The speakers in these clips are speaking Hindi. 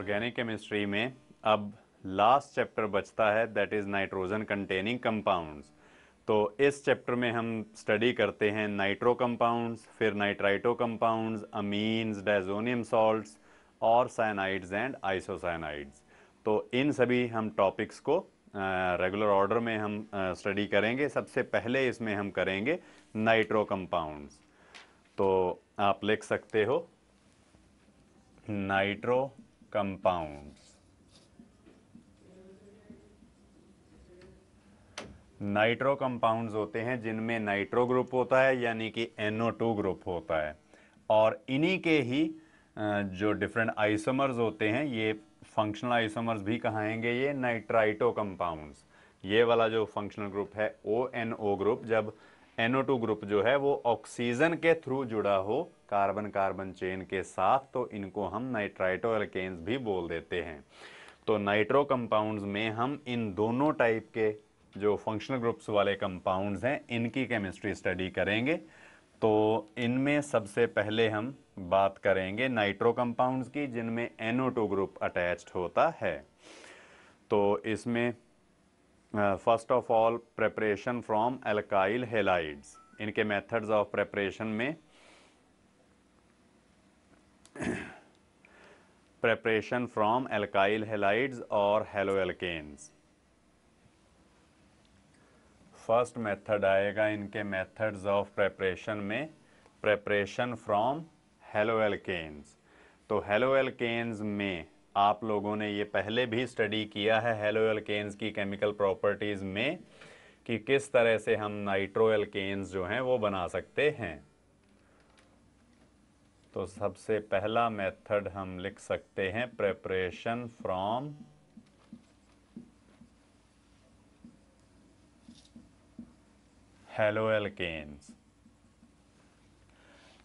ऑर्गेनिक केमिस्ट्री में अब लास्ट चैप्टर बचता है, that is nitrogen containing compounds. तो इस चैप्टर में हम स्टडी करते हैं नाइट्रो कंपाउंड्स, फिर nitrito compounds, amines, diazonium salts और साइनाइड्स एंड आइसोसाइनाइड्स। तो इन सभी हम टॉपिक्स को रेगुलर ऑर्डर में हम स्टडी करेंगे। सबसे पहले इसमें हम करेंगे नाइट्रो कंपाउंड्स। तो आप लिख सकते हो नाइट्रो कंपाउंड्स। नाइट्रो कंपाउंड्स होते हैं जिनमें नाइट्रो ग्रुप होता है, यानी कि NO2 ग्रुप होता है, और इन्हीं के ही जो डिफरेंट आइसोमर्स होते हैं, ये फंक्शनल आइसोमर्स भी कहाएंगे ये नाइट्राइटो कंपाउंड्स। ये वाला जो फंक्शनल ग्रुप है ONO ग्रुप, जब NO2 ग्रुप जो है वो ऑक्सीजन के थ्रू जुड़ा हो कार्बन कार्बन चेन के साथ, तो इनको हम नाइट्राइटो एल्केन्स भी बोल देते हैं। तो नाइट्रो कंपाउंड्स में हम इन दोनों टाइप के जो फंक्शनल ग्रुप्स वाले कंपाउंड्स हैं इनकी केमिस्ट्री स्टडी करेंगे। तो इनमें सबसे पहले हम बात करेंगे नाइट्रो कंपाउंड्स की, जिनमें NO2 ग्रुप अटैच्ड होता है। तो इसमें first of all preparation from alkyl halides. इनके मेथड्स ऑफ प्रेपरेशन में प्रेपरेशन फ्रॉम एल्काइल हेलाइड्स और हेलोएल्केन्स। फर्स्ट मेथड आएगा इनके मेथड्स ऑफ प्रेपरेशन में प्रेपरेशन फ्रॉम हेलोएल्केन्स। तो हेलोएल्केन्स में आप लोगों ने ये पहले भी स्टडी किया है हेलोएल्केन्स की केमिकल प्रॉपर्टीज़ में, कि किस तरह से हम नाइट्रोएल्केन्स जो हैं वो बना सकते हैं। तो सबसे पहला मेथड हम लिख सकते हैं प्रेपरेशन फ्रॉम हेलोएल्केन्स।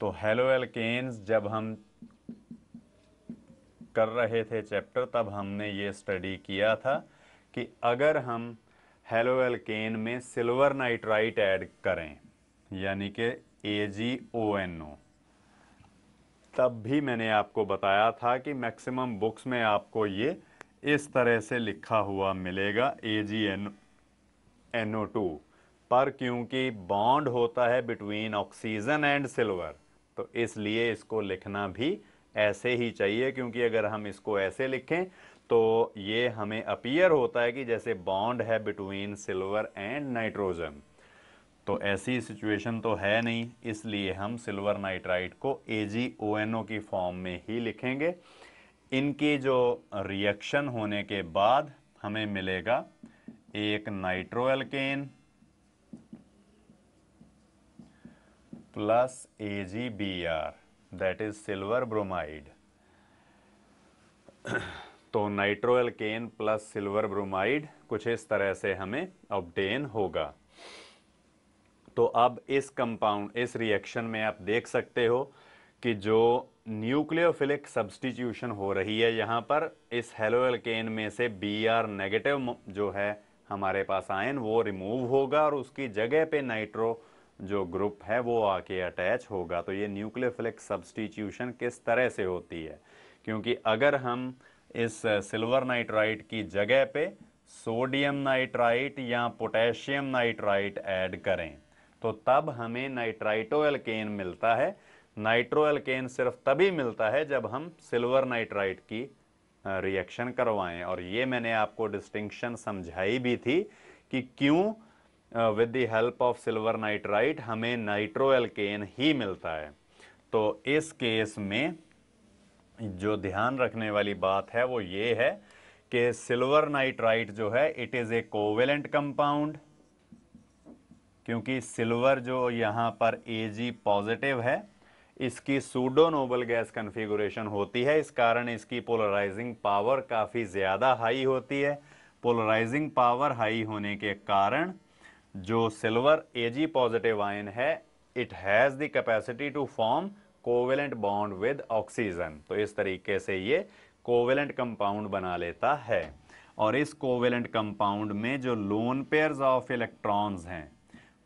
तो हेलोएल्केन्स जब हम कर रहे थे चैप्टर, तब हमने ये स्टडी किया था कि अगर हम हेलोएल्केन में सिल्वर नाइट्राइट ऐड करें, यानी कि AgONO, तब भी मैंने आपको बताया था कि मैक्सिमम बुक्स में आपको ये इस तरह से लिखा हुआ मिलेगा AgNO2, पर क्योंकि बॉन्ड होता है बिटवीन ऑक्सीजन एंड सिल्वर, तो इसलिए इसको लिखना भी ऐसे ही चाहिए, क्योंकि अगर हम इसको ऐसे लिखें तो ये हमें अपीयर होता है कि जैसे बॉन्ड है बिटवीन सिल्वर एंड नाइट्रोजन। तो ऐसी सिचुएशन तो है नहीं, इसलिए हम सिल्वर नाइट्राइट को AgONO की फॉर्म में ही लिखेंगे। इनकी जो रिएक्शन होने के बाद हमें मिलेगा एक nitroalkane plus AgBr, that is silver bromide. तो नाइट्रोएल्केन प्लस सिल्वर ब्रोमाइड कुछ इस तरह से हमें ऑब्टेन होगा। तो अब इस रिएक्शन में आप देख सकते हो कि जो न्यूक्लियोफिलिक सब्स्टिट्यूशन हो रही है यहाँ पर, इस हेलोएल्केन में से Br नेगेटिव जो है हमारे पास आयन, वो रिमूव होगा और उसकी जगह पे नाइट्रो जो ग्रुप है वो आके अटैच होगा। तो ये न्यूक्लियोफिलिक सब्स्टिट्यूशन किस तरह से होती है, क्योंकि अगर हम इस सिल्वर नाइट्राइट की जगह पे सोडियम नाइट्राइट या पोटेशियम नाइट्राइट ऐड करें, तो तब हमें नाइट्राइटो एल्केन मिलता है। नाइट्रो एल्केन सिर्फ तभी मिलता है जब हम सिल्वर नाइट्राइट की रिएक्शन करवाएं, और ये मैंने आपको डिस्टिंक्शन समझाई भी थी कि क्यों with the help of silver nitrite हमें नाइट्रो एल्केन ही मिलता है। तो इस केस में जो ध्यान रखने वाली बात है वो ये है कि सिल्वर नाइट्राइट जो है it is a covalent compound, क्योंकि सिल्वर जो यहाँ पर Ag पॉजिटिव है, इसकी सूडो नोबल गैस कन्फिगुरेशन होती है, इस कारण इसकी पोलराइजिंग पावर काफ़ी ज़्यादा हाई होती है। पोलराइजिंग पावर हाई होने के कारण जो सिल्वर Ag पॉजिटिव आयन है, it has the capacity to form covalent bond with oxygen. तो इस तरीके से ये कोवेलेंट कंपाउंड बना लेता है, और इस कोवेलेंट कंपाउंड में जो लोन पेयर्स ऑफ इलेक्ट्रॉन्स हैं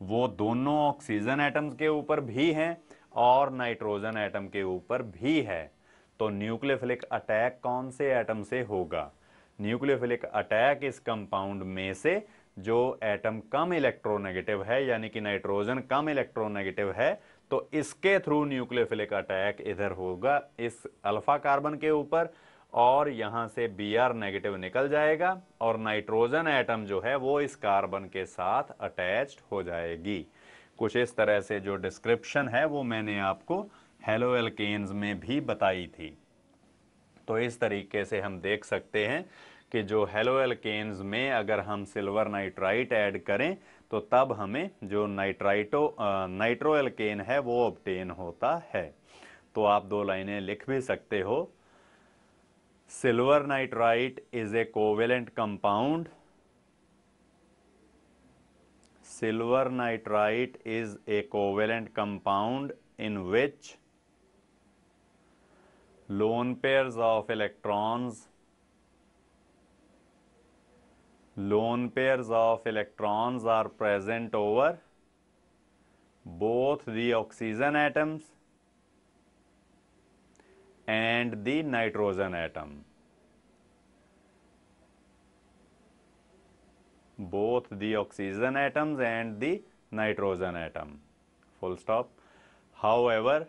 वो दोनों ऑक्सीजन एटम्स के ऊपर भी हैं और नाइट्रोजन एटम के ऊपर भी है। तो न्यूक्लियोफिलिक अटैक कौन से एटम से होगा? न्यूक्लियोफिलिक अटैक इस कंपाउंड में से जो एटम कम इलेक्ट्रोनेगेटिव है, यानी कि नाइट्रोजन कम इलेक्ट्रोनेगेटिव है, तो इसके थ्रू न्यूक्लियोफिलिक अटैक इधर होगा इस अल्फा कार्बन के ऊपर, और यहां से Br नेगेटिव निकल जाएगा और नाइट्रोजन एटम जो है वो इस कार्बन के साथ अटैच्ड हो जाएगी। कुछ इस तरह से जो डिस्क्रिप्शन है वो मैंने आपको हेलोएल्केन्स में भी बताई थी। तो इस तरीके से हम देख सकते हैं कि जो हेलोएल्केन्स में अगर हम सिल्वर नाइट्राइट ऐड करें तो तब हमें जो नाइट्रोएल्केन है वो ऑब्टेन होता है। तो आप दो लाइनें लिख भी सकते हो। Silver nitrite is a covalent compound. Silver nitrite is a covalent compound in which lone pairs of electrons are present over both the oxygen atoms and the nitrogen atom. Both the oxygen atoms and the nitrogen atom. Full stop. However,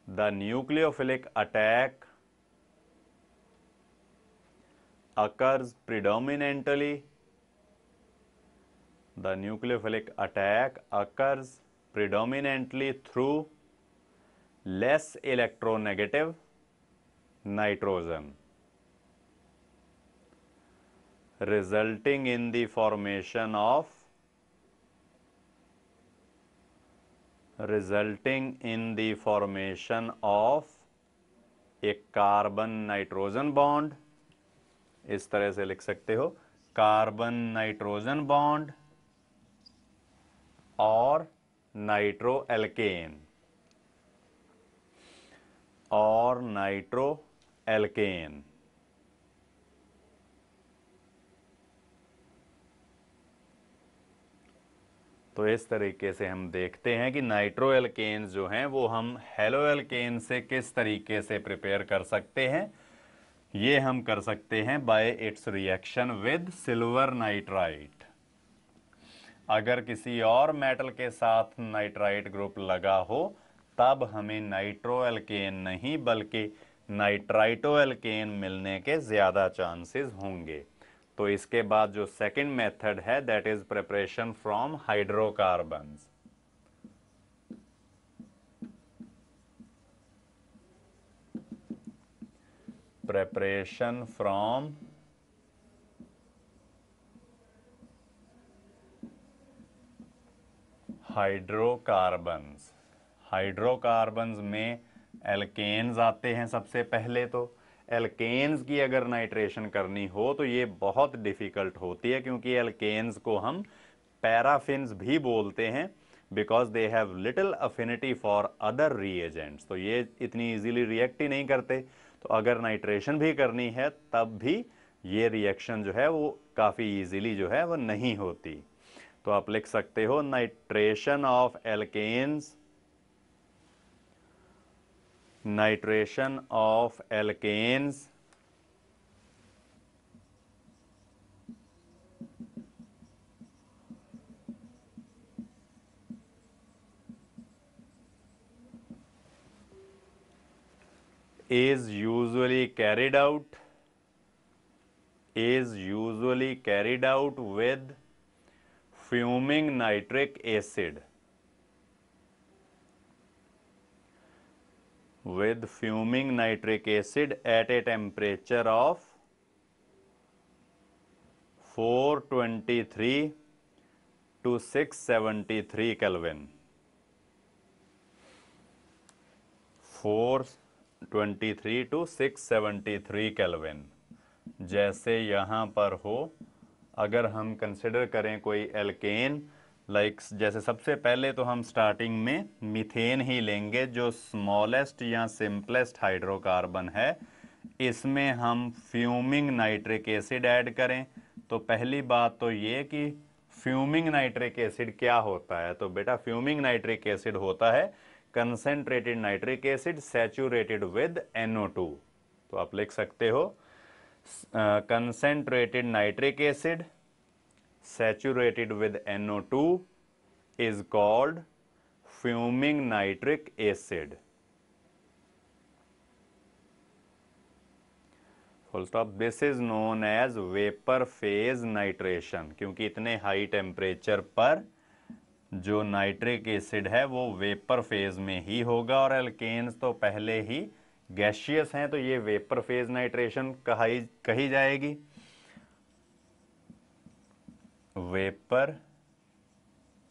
the nucleophilic attack occurs predominantly through less electronegative nitrogen, resulting in the formation of a carbon nitrogen bond. इस तरह से लिख सकते हो, कार्बन नाइट्रोजन बॉन्ड और नाइट्रोएल्केन तो इस तरीके से हम देखते हैं कि नाइट्रोएल्केन्स जो हैं वो हम हेलोएल्केन से किस तरीके से प्रिपेयर कर सकते हैं। ये हम कर सकते हैं bye it's reaction with silver nitrite. अगर किसी और मेटल के साथ नाइट्राइट ग्रुप लगा हो तब हमें नाइट्रोएल्केन नहीं बल्कि नाइट्राइटोएल्केन मिलने के ज़्यादा चांसेस होंगे। तो इसके बाद जो सेकंड मेथड है that is preparation from hydrocarbons. Preparation from hydrocarbons. Hydrocarbons में एल्केन्स आते हैं सबसे पहले। तो एल्केन्स की अगर नाइट्रेशन करनी हो तो ये बहुत डिफिकल्ट होती है, क्योंकि एल्केन्स को हम पैराफिन्स भी बोलते हैं because they have little affinity for other reagents. तो ये इतनी इजीली रिएक्ट ही नहीं करते। तो अगर नाइट्रेशन भी करनी है तब भी ये रिएक्शन जो है वो काफ़ी इजीली जो है वो नहीं होती। तो आप लिख सकते हो nitration of alkanes is usually carried out with fuming nitric acid at a temperature of 423 to 673 Kelvin. 423 to 673 kelvin. जैसे यहाँ पर हो, अगर हम कंसिडर करें कोई एल्केन जैसे सबसे पहले तो हम स्टार्टिंग में मीथेन ही लेंगे जो स्मॉलेस्ट या सिंपलेस्ट हाइड्रोकार्बन है। इसमें हम फ्यूमिंग नाइट्रिक एसिड ऐड करें। तो पहली बात तो ये कि फ्यूमिंग नाइट्रिक एसिड क्या होता है। तो बेटा फ्यूमिंग नाइट्रिक एसिड होता है concentrated nitric acid saturated with NO2। तो आप लिख सकते हो concentrated nitric acid saturated with NO2 is called fuming nitric acid। Full stop. This is known as vapour phase nitration, क्योंकि इतने हाई टेम्परेचर पर जो नाइट्रिक एसिड है वो वेपर फेज में ही होगा, और एल्केन्स तो पहले ही गैशियस हैं, तो ये वेपर फेज नाइट्रेशन कही जाएगी। वेपर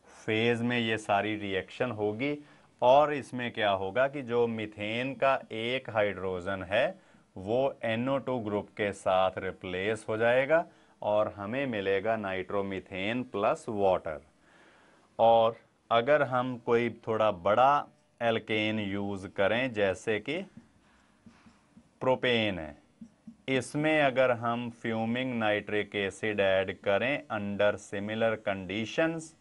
फेज में ये सारी रिएक्शन होगी, और इसमें क्या होगा कि जो मीथेन का एक हाइड्रोजन है वो NO2 ग्रुप के साथ रिप्लेस हो जाएगा और हमें मिलेगा नाइट्रोमीथेन प्लस वाटर। और अगर हम कोई थोड़ा बड़ा एल्केन यूज करें, जैसे कि प्रोपेन है, इसमें अगर हम फ्यूमिंग नाइट्रिक एसिड ऐड करें अंडर सिमिलर कंडीशंस,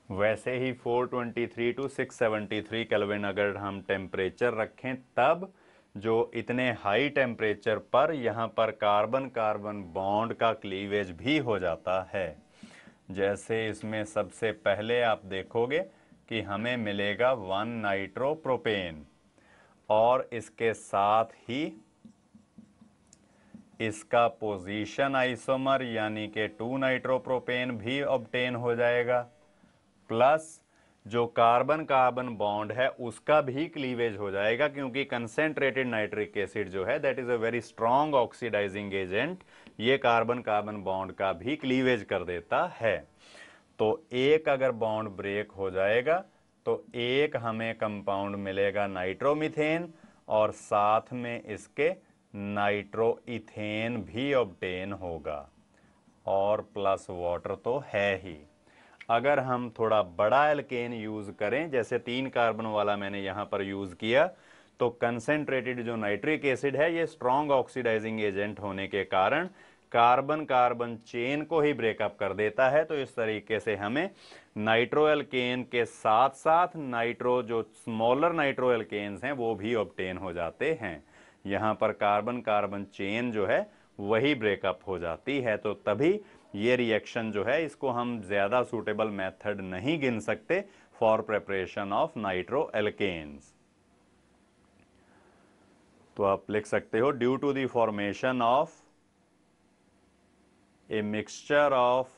वैसे ही 423 टू 673 केल्विन अगर हम टेम्परेचर रखें, तब जो इतने हाई टेम्परेचर पर यहाँ पर कार्बन कार्बन बॉन्ड का क्लीवेज भी हो जाता है। जैसे इसमें सबसे पहले आप देखोगे कि हमें मिलेगा 1 नाइट्रोप्रोपेन, और इसके साथ ही इसका पोजीशन आइसोमर यानी कि 2 नाइट्रोप्रोपेन भी ऑब्टेन हो जाएगा, प्लस जो कार्बन कार्बन बॉन्ड है उसका भी क्लीवेज हो जाएगा, क्योंकि कंसेंट्रेटेड नाइट्रिक एसिड जो है that is a very strong oxidising agent, ये कार्बन कार्बन बॉन्ड का भी क्लीवेज कर देता है। तो एक अगर बॉन्ड ब्रेक हो जाएगा तो एक हमें कंपाउंड मिलेगा नाइट्रोमीथेन, और साथ में इसके नाइट्रोइथेन भी ऑब्टेन होगा, और प्लस वाटर तो है ही। अगर हम थोड़ा बड़ा एल्केन यूज करें, जैसे 3 कार्बन वाला मैंने यहां पर यूज किया, तो कंसेंट्रेटेड जो नाइट्रिक एसिड है ये स्ट्रॉन्ग ऑक्सीडाइजिंग एजेंट होने के कारण कार्बन कार्बन चेन को ही ब्रेकअप कर देता है। तो इस तरीके से हमें नाइट्रो एल्केन के साथ साथ नाइट्रो जो स्मॉलर नाइट्रो एल्केन्स हैं वो भी ऑब्टेन हो जाते हैं। यहां पर कार्बन कार्बन चेन जो है वही ब्रेकअप हो जाती है। तो तभी ये रिएक्शन जो है इसको हम ज्यादा सूटेबल मेथड नहीं गिन सकते for preparation of nitro alkanes. तो आप लिख सकते हो due to the formation of a mixture of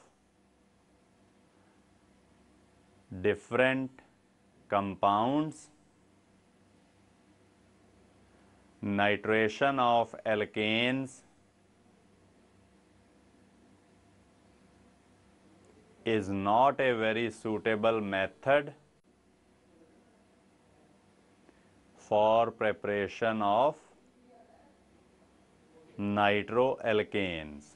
different compounds, nitration of alkanes is not a very suitable method for preparation of nitroalkanes।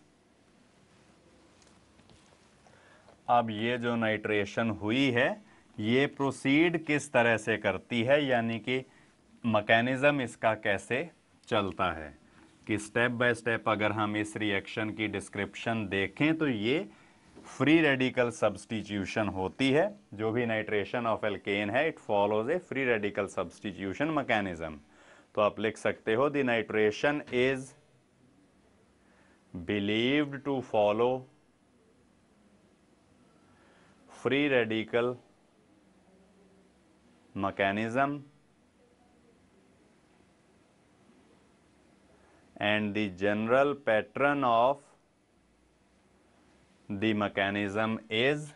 अब ये जो नाइट्रेशन हुई है ये प्रोसीड किस तरह से करती है, यानी कि मैकेनिज्म इसका कैसे चलता है, कि स्टेप बाय स्टेप अगर हम इस रिएक्शन की डिस्क्रिप्शन देखें तो ये फ्री रेडिकल सब्स्टिट्यूशन होती है। जो भी नाइट्रेशन ऑफ एल्केन है it follows a free radical substitution mechanism. तो आप लिख सकते हो the nitration is believed to follow free radical mechanism and the general pattern of the mechanism is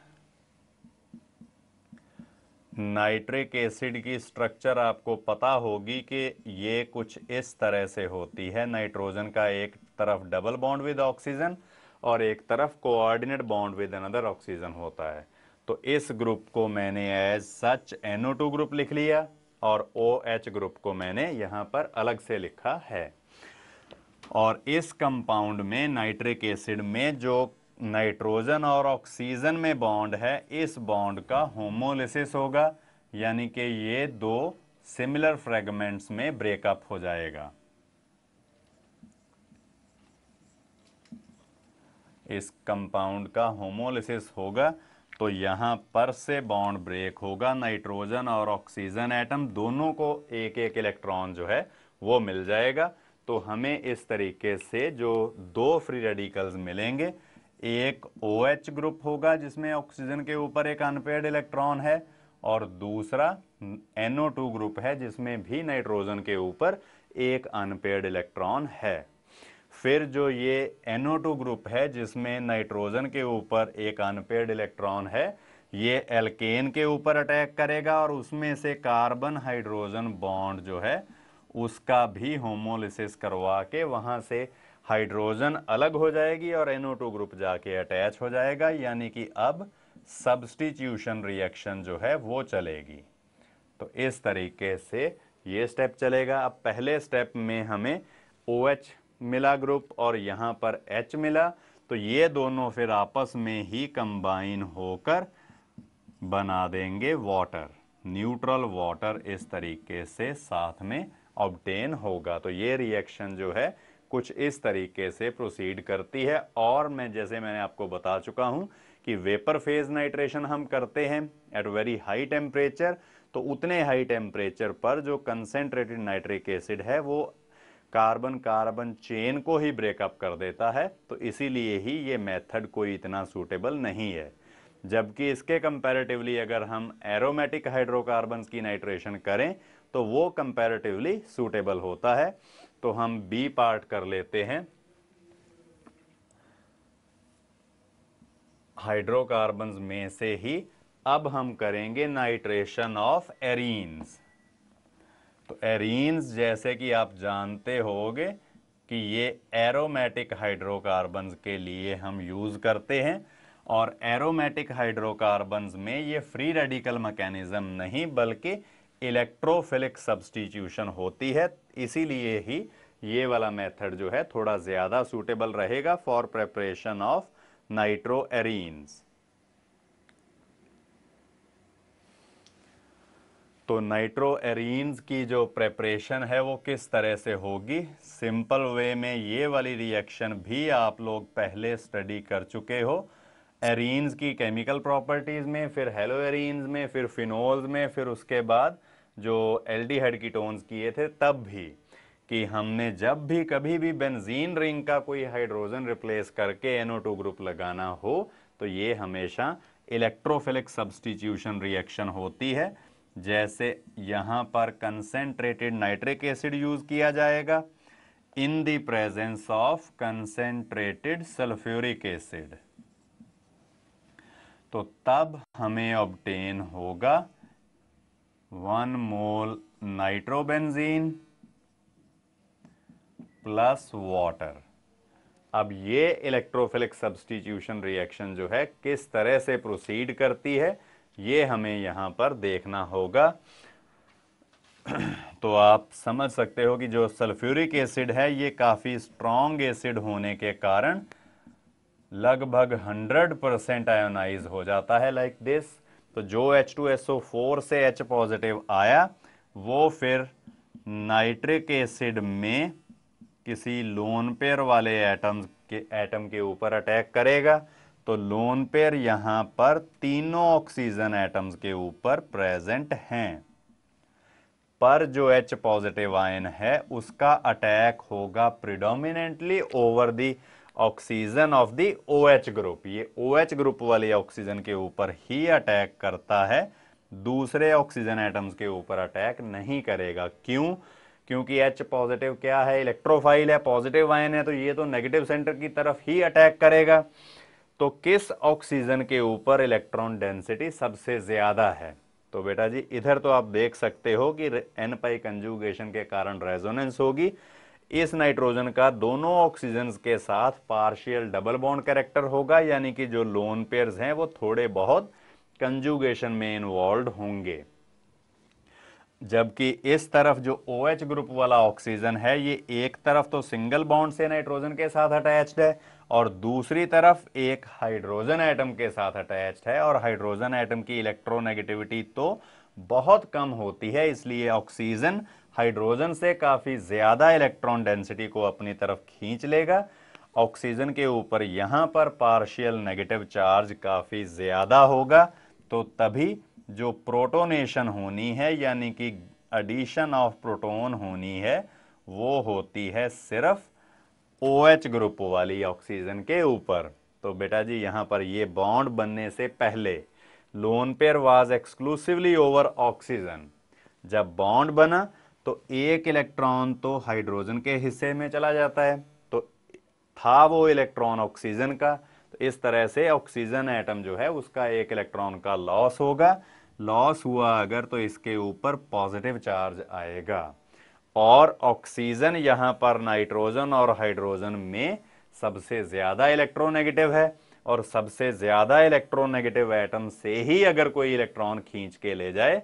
nitric acid की स्ट्रक्चर आपको पता होगी कि ये कुछ इस तरह से होती है। नाइट्रोजन का एक तरफ डबल बॉन्ड विद ऑक्सीजन और एक तरफ coordinate bond with another oxygen होता है। तो इस ग्रुप को मैंने एज सच NO2 ग्रुप लिख लिया और OH ग्रुप को मैंने यहां पर अलग से लिखा है। और इस कंपाउंड में नाइट्रिक एसिड में जो नाइट्रोजन और ऑक्सीजन में बॉन्ड है, इस बॉन्ड का होमोलिसिस होगा, यानी कि ये दो सिमिलर फ्रेगमेंट्स में ब्रेकअप हो जाएगा। इस कंपाउंड का होमोलिसिस होगा तो यहाँ पर से बॉन्ड ब्रेक होगा, नाइट्रोजन और ऑक्सीजन एटम दोनों को एक एक इलेक्ट्रॉन जो है वो मिल जाएगा। तो हमें इस तरीके से जो दो फ्री रेडिकल्स मिलेंगे, एक OH ग्रुप होगा जिसमें ऑक्सीजन के ऊपर एक अनपेयर्ड इलेक्ट्रॉन है, और दूसरा NO2 ग्रुप है जिसमें भी नाइट्रोजन के ऊपर एक अनपेयर्ड इलेक्ट्रॉन है। फिर जो ये NO2 ग्रुप है जिसमें नाइट्रोजन के ऊपर एक अनपेयर्ड इलेक्ट्रॉन है, ये एल्केन के ऊपर अटैक करेगा और उसमें से कार्बन हाइड्रोजन बॉन्ड जो है उसका भी होमोलिसिस करवा के वहां से हाइड्रोजन अलग हो जाएगी और NO2 ग्रुप जाके अटैच हो जाएगा, यानी कि अब सब्स्टिट्यूशन रिएक्शन जो है वो चलेगी। तो इस तरीके से ये स्टेप चलेगा। अब पहले स्टेप में हमें OH मिला ग्रुप और यहाँ पर H मिला, तो ये दोनों फिर आपस में ही कंबाइन होकर बना देंगे वाटर, न्यूट्रल वाटर इस तरीके से साथ में ऑब्टेन होगा। तो ये रिएक्शन जो है कुछ इस तरीके से प्रोसीड करती है। और जैसे मैंने आपको बता चुका हूं कि वेपर फेज नाइट्रेशन हम करते हैं एट वेरी हाई टेम्परेचर, तो उतने हाई टेम्परेचर पर जो कंसेंट्रेटेड नाइट्रिक एसिड है वो कार्बन कार्बन चेन को ही ब्रेकअप कर देता है, तो इसीलिए ही ये मेथड कोई इतना सूटेबल नहीं है। जबकि इसके कंपैरेटिवली अगर हम एरोमेटिक हाइड्रोकार्बन्स की नाइट्रेशन करें तो वो कंपैरेटिवली सूटेबल होता है। तो हम बी पार्ट कर लेते हैं, हाइड्रोकार्बन्स में से ही अब हम करेंगे नाइट्रेशन ऑफ एरीन्स। तो एरीन्स जैसे कि आप जानते होंगे कि ये एरोमेटिक हाइड्रोकार्बन्स के लिए हम यूज करते हैं, और एरोमेटिक हाइड्रोकार्बन्स में ये फ्री रेडिकल मैकेनिज्म नहीं बल्कि इलेक्ट्रोफिलिक सब्स्टिट्यूशन होती है, इसीलिए ही ये वाला मेथड जो है थोड़ा ज्यादा सूटेबल रहेगा for preparation of nitro arenes. तो नाइट्रो एरीन्स की जो प्रेपरेशन है वो किस तरह से होगी, सिंपल वे में ये वाली रिएक्शन भी आप लोग पहले स्टडी कर चुके हो, एरीन्स की केमिकल प्रॉपर्टीज में, फिर हेलो एरीन्स में, फिर फिनोल्स में, फिर उसके बाद जो एल्डिहाइड कीटोन्स किए थे तब भी, कि हमने जब भी कभी भी बेंजीन रिंग का कोई हाइड्रोजन रिप्लेस करके NO2 ग्रुप लगाना हो तो ये हमेशा इलेक्ट्रोफिलिक सब्स्टिट्यूशन रिएक्शन होती है। जैसे यहां पर कंसेंट्रेटेड नाइट्रिक एसिड यूज किया जाएगा इन the presence of concentrated sulphuric acid, तो तब हमें ऑब्टेन होगा 1 मोल नाइट्रोबेंजीन प्लस वाटर। अब ये इलेक्ट्रोफिलिक सब्स्टिट्यूशन रिएक्शन जो है किस तरह से प्रोसीड करती है ये हमें यहां पर देखना होगा। तो आप समझ सकते हो कि जो सल्फ्यूरिक एसिड है ये काफी स्ट्रॉन्ग एसिड होने के कारण लगभग 100% आयोनाइज हो जाता है लाइक दिस। तो जो H2SO4 से H पॉजिटिव आया वो फिर नाइट्रिक एसिड में किसी लोन पेयर वाले एटम के ऊपर अटैक करेगा, तो लोन पेयर यहां पर तीनों ऑक्सीजन एटम्स के ऊपर प्रेजेंट हैं, पर जो H पॉजिटिव आयन है उसका अटैक होगा predominantly over the oxygen of the OH group. ये OH ग्रुप वाले ऑक्सीजन के ऊपर ही अटैक करता है, दूसरे ऑक्सीजन एटम्स के ऊपर अटैक नहीं करेगा। क्यों? क्योंकि H पॉजिटिव क्या है, इलेक्ट्रोफाइल है, पॉजिटिव आयन है, तो ये तो नेगेटिव सेंटर की तरफ ही अटैक करेगा। तो किस ऑक्सीजन के ऊपर इलेक्ट्रॉन डेंसिटी सबसे ज्यादा है? तो बेटा जी इधर तो आप देख सकते हो कि n पाई कंजुगेशन के कारण रेजोनेंस होगी। इस नाइट्रोजन का दोनों ऑक्सीजन के साथ पार्शियल डबल बॉन्ड कैरेक्टर होगा, यानी कि जो लोन पेयर्स हैं वो थोड़े बहुत कंजुगेशन में इन्वॉल्व होंगे। जबकि इस तरफ जो OH ग्रुप वाला ऑक्सीजन है ये एक तरफ तो सिंगल बॉन्ड से नाइट्रोजन के साथ अटैच्ड है और दूसरी तरफ एक हाइड्रोजन एटम के साथ अटैच्ड है, और हाइड्रोजन एटम की इलेक्ट्रोनेगेटिविटी तो बहुत कम होती है, इसलिए ऑक्सीजन हाइड्रोजन से काफी ज्यादा इलेक्ट्रॉन डेंसिटी को अपनी तरफ खींच लेगा ऑक्सीजन के ऊपर यहां पर पार्शियल नेगेटिव चार्ज काफी ज्यादा होगा, तो तभी जो प्रोटोनेशन होनी है यानी कि एडिशन ऑफ प्रोटॉन होनी है वो होती है सिर्फ OH ग्रुप वाली ऑक्सीजन के ऊपर। तो बेटा जी यहां पर ये बॉन्ड बनने से पहले lone pair was exclusively over oxygen. जब बॉन्ड बना तो एक इलेक्ट्रॉन तो हाइड्रोजन के हिस्से में चला जाता है, तो था वो इलेक्ट्रॉन ऑक्सीजन का, तो इस तरह से ऑक्सीजन एटम जो है उसका एक इलेक्ट्रॉन का लॉस होगा। लॉस हुआ अगर तो इसके ऊपर पॉजिटिव चार्ज आएगा, और ऑक्सीजन यहां पर नाइट्रोजन और हाइड्रोजन में सबसे ज्यादा इलेक्ट्रोनेगेटिव है, और सबसे ज्यादा इलेक्ट्रोनेगेटिव एटम से ही अगर कोई इलेक्ट्रॉन खींच के ले जाए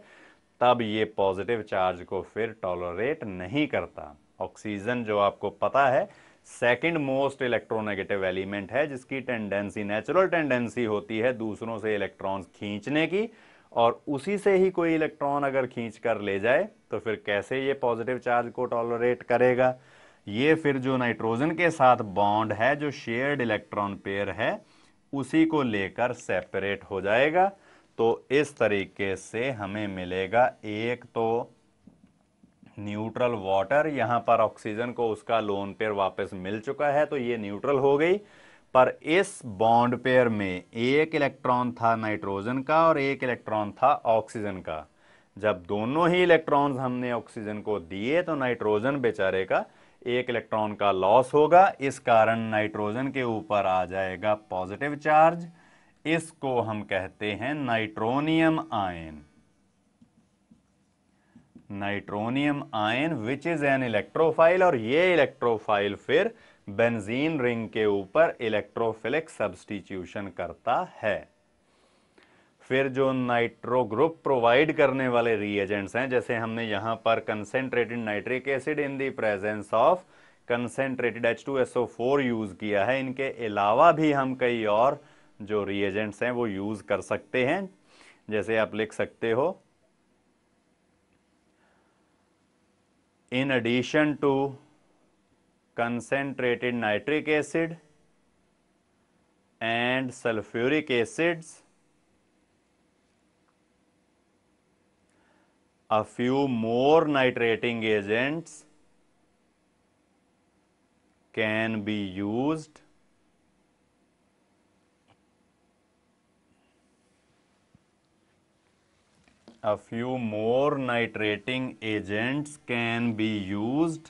तब ये पॉजिटिव चार्ज को फिर टॉलरेट नहीं करता। ऑक्सीजन जो आपको पता है सेकंड मोस्ट इलेक्ट्रोनेगेटिव एलिमेंट है, जिसकी टेंडेंसी नेचुरल टेंडेंसी होती है दूसरों से इलेक्ट्रॉन्स खींचने की, और उसी से ही कोई इलेक्ट्रॉन अगर खींच कर ले जाए तो फिर कैसे ये पॉजिटिव चार्ज को टॉलरेट करेगा। ये फिर जो नाइट्रोजन के साथ बॉन्ड है, जो शेयर्ड इलेक्ट्रॉन पेयर है, उसी को लेकर सेपरेट हो जाएगा। तो इस तरीके से हमें मिलेगा एक तो न्यूट्रल वाटर, यहां पर ऑक्सीजन को उसका लोन पेयर वापस मिल चुका है तो ये न्यूट्रल हो गई, पर इस बॉन्ड पेयर में एक इलेक्ट्रॉन था नाइट्रोजन का और एक इलेक्ट्रॉन था ऑक्सीजन का। जब दोनों ही इलेक्ट्रॉन्स हमने ऑक्सीजन को दिए तो नाइट्रोजन बेचारे का एक इलेक्ट्रॉन का लॉस होगा, इस कारण नाइट्रोजन के ऊपर आ जाएगा पॉजिटिव चार्ज। इसको हम कहते हैं nitronium ion. Nitronium ion which is an electrophile, और ये इलेक्ट्रोफाइल फिर बेंजीन रिंग के ऊपर इलेक्ट्रोफिलिक सब्स्टिट्यूशन करता है। फिर जो नाइट्रो ग्रुप प्रोवाइड करने वाले रिएजेंट्स हैं, जैसे हमने यहां पर concentrated nitric acid in the presence of concentrated H2SO4 use किया है, इनके अलावा भी हम कई और जो रिएजेंट्स हैं वो यूज कर सकते हैं। जैसे आप लिख सकते हो, in addition to concentrated nitric acid and sulfuric acids, a few more nitrating agents can be used a few more nitrating agents can be used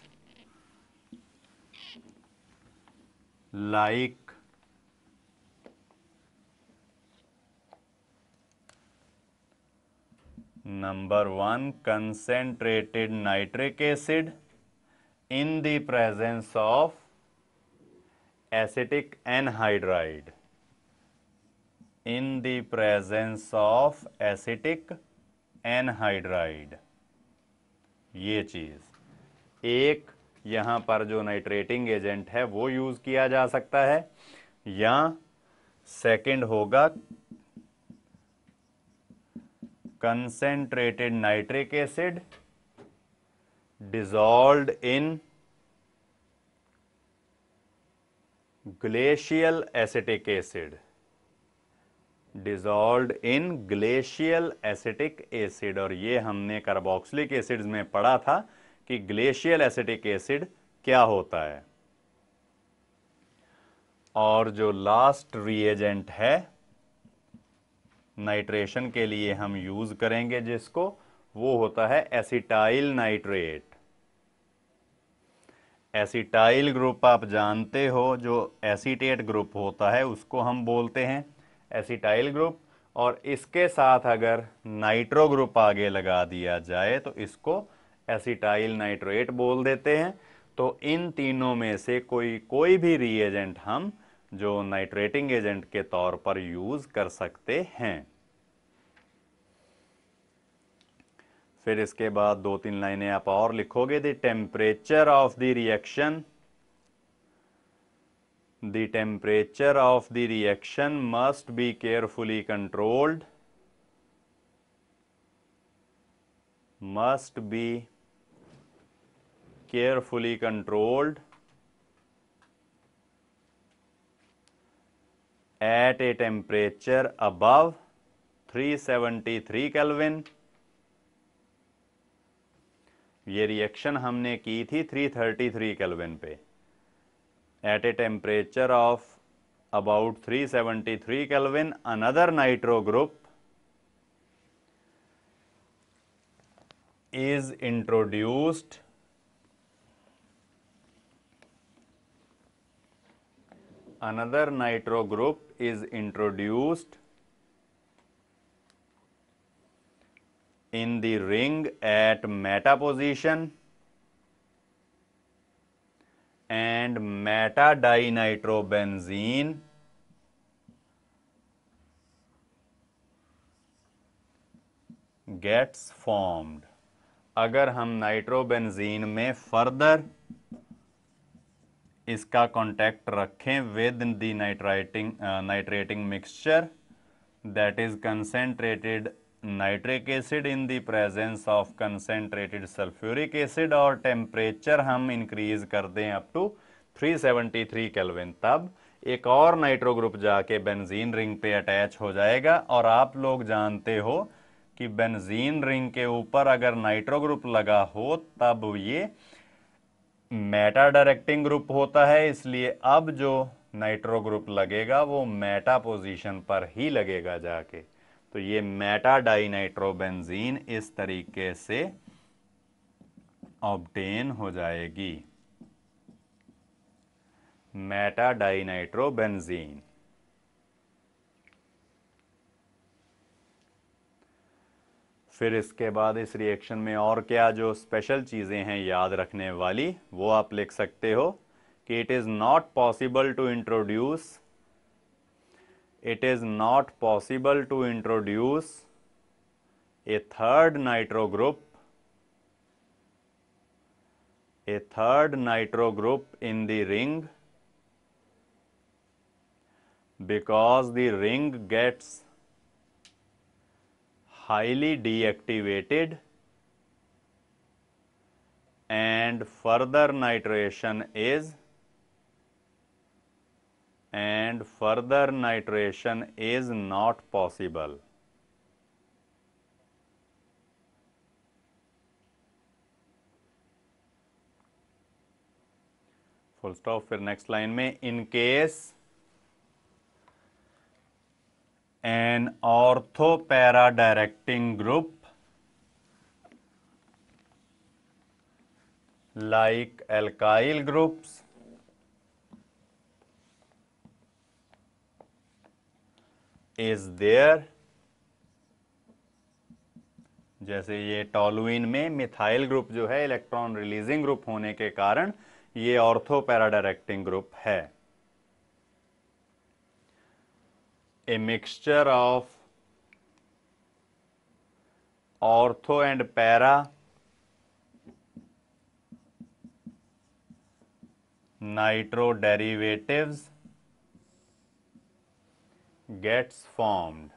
like number 1 concentrated nitric acid in the presence of acetic anhydride, in the presence of acetic anhydride. ये चीज एक यहां पर जो नाइट्रेटिंग एजेंट है वो यूज किया जा सकता है, या सेकंड होगा कंसेंट्रेटेड नाइट्रिक एसिड डिसॉल्व्ड इन ग्लेशियल एसिटिक एसिड, डिसॉल्व्ड इन ग्लेशियल एसिटिक एसिड। और ये हमने कार्बोक्सिलिक एसिड्स में पढ़ा था कि ग्लेशियल एसिटिक एसिड क्या होता है। और जो लास्ट रिएजेंट है नाइट्रेशन के लिए हम यूज करेंगे जिसको, वो होता है एसिटाइल नाइट्रेट। एसिटाइल ग्रुप आप जानते हो, जो एसीटेट ग्रुप होता है उसको हम बोलते हैं एसिटाइल ग्रुप, और इसके साथ अगर नाइट्रो ग्रुप आगे लगा दिया जाए तो इसको एसिटाइल नाइट्रेट बोल देते हैं। तो इन तीनों में से कोई भी रिएजेंट हम जो नाइट्रेटिंग एजेंट के तौर पर यूज कर सकते हैं। फिर इसके बाद 2-3 लाइनें आप और लिखोगे। The temperature of the reaction, the temperature of the reaction must be carefully controlled, must be carefully controlled at a temperature above 373 kelvin. ये रिएक्शन हमने की थी 333 केल्विन पे। At a temperature of about 373 kelvin another nitro group is introduced another nitro group is introduced in the ring at meta position and meta dinitrobenzene gets formed। अगर हम नाइट्रोबेंजीन में फर्दर इसका कांटेक्ट रखें with the nitrating mixture that is concentrated nitric acid in the presence of concentrated sulphuric acid और टेम्परेचर हम इंक्रीज कर दें अप टू 373 केल्विन, तब एक और नाइट्रो ग्रुप जाके बेंजीन रिंग पे अटैच हो जाएगा। और आप लोग जानते हो कि बेंजीन रिंग के ऊपर अगर नाइट्रो ग्रुप लगा हो तब ये मेटा डायरेक्टिंग ग्रुप होता है, इसलिए अब जो नाइट्रो ग्रुप लगेगा वो मेटा पोजीशन पर ही लगेगा जाके। तो ये मेटा डाइनाइट्रोबेंजीन इस तरीके से ऑब्टेन हो जाएगी, मेटा डाइनाइट्रोबेंजीन। फिर इसके बाद इस रिएक्शन में और क्या जो स्पेशल चीज़ें हैं याद रखने वाली, वो आप लिख सकते हो कि it is not possible to introduce a third nitro group in the ring because the ring gets highly deactivated and further nitration is not possible। Full stop. फिर नेक्स्ट लाइन में in case an ortho-para directing group like alkyl groups is there, जैसे ये टॉलुइन में मिथाइल ग्रुप जो है इलेक्ट्रॉन रिलीजिंग ग्रुप होने के कारण ये ऑर्थो पैरा डायरेक्टिंग ग्रुप है। A mixture of ortho and para nitro derivatives gets formed।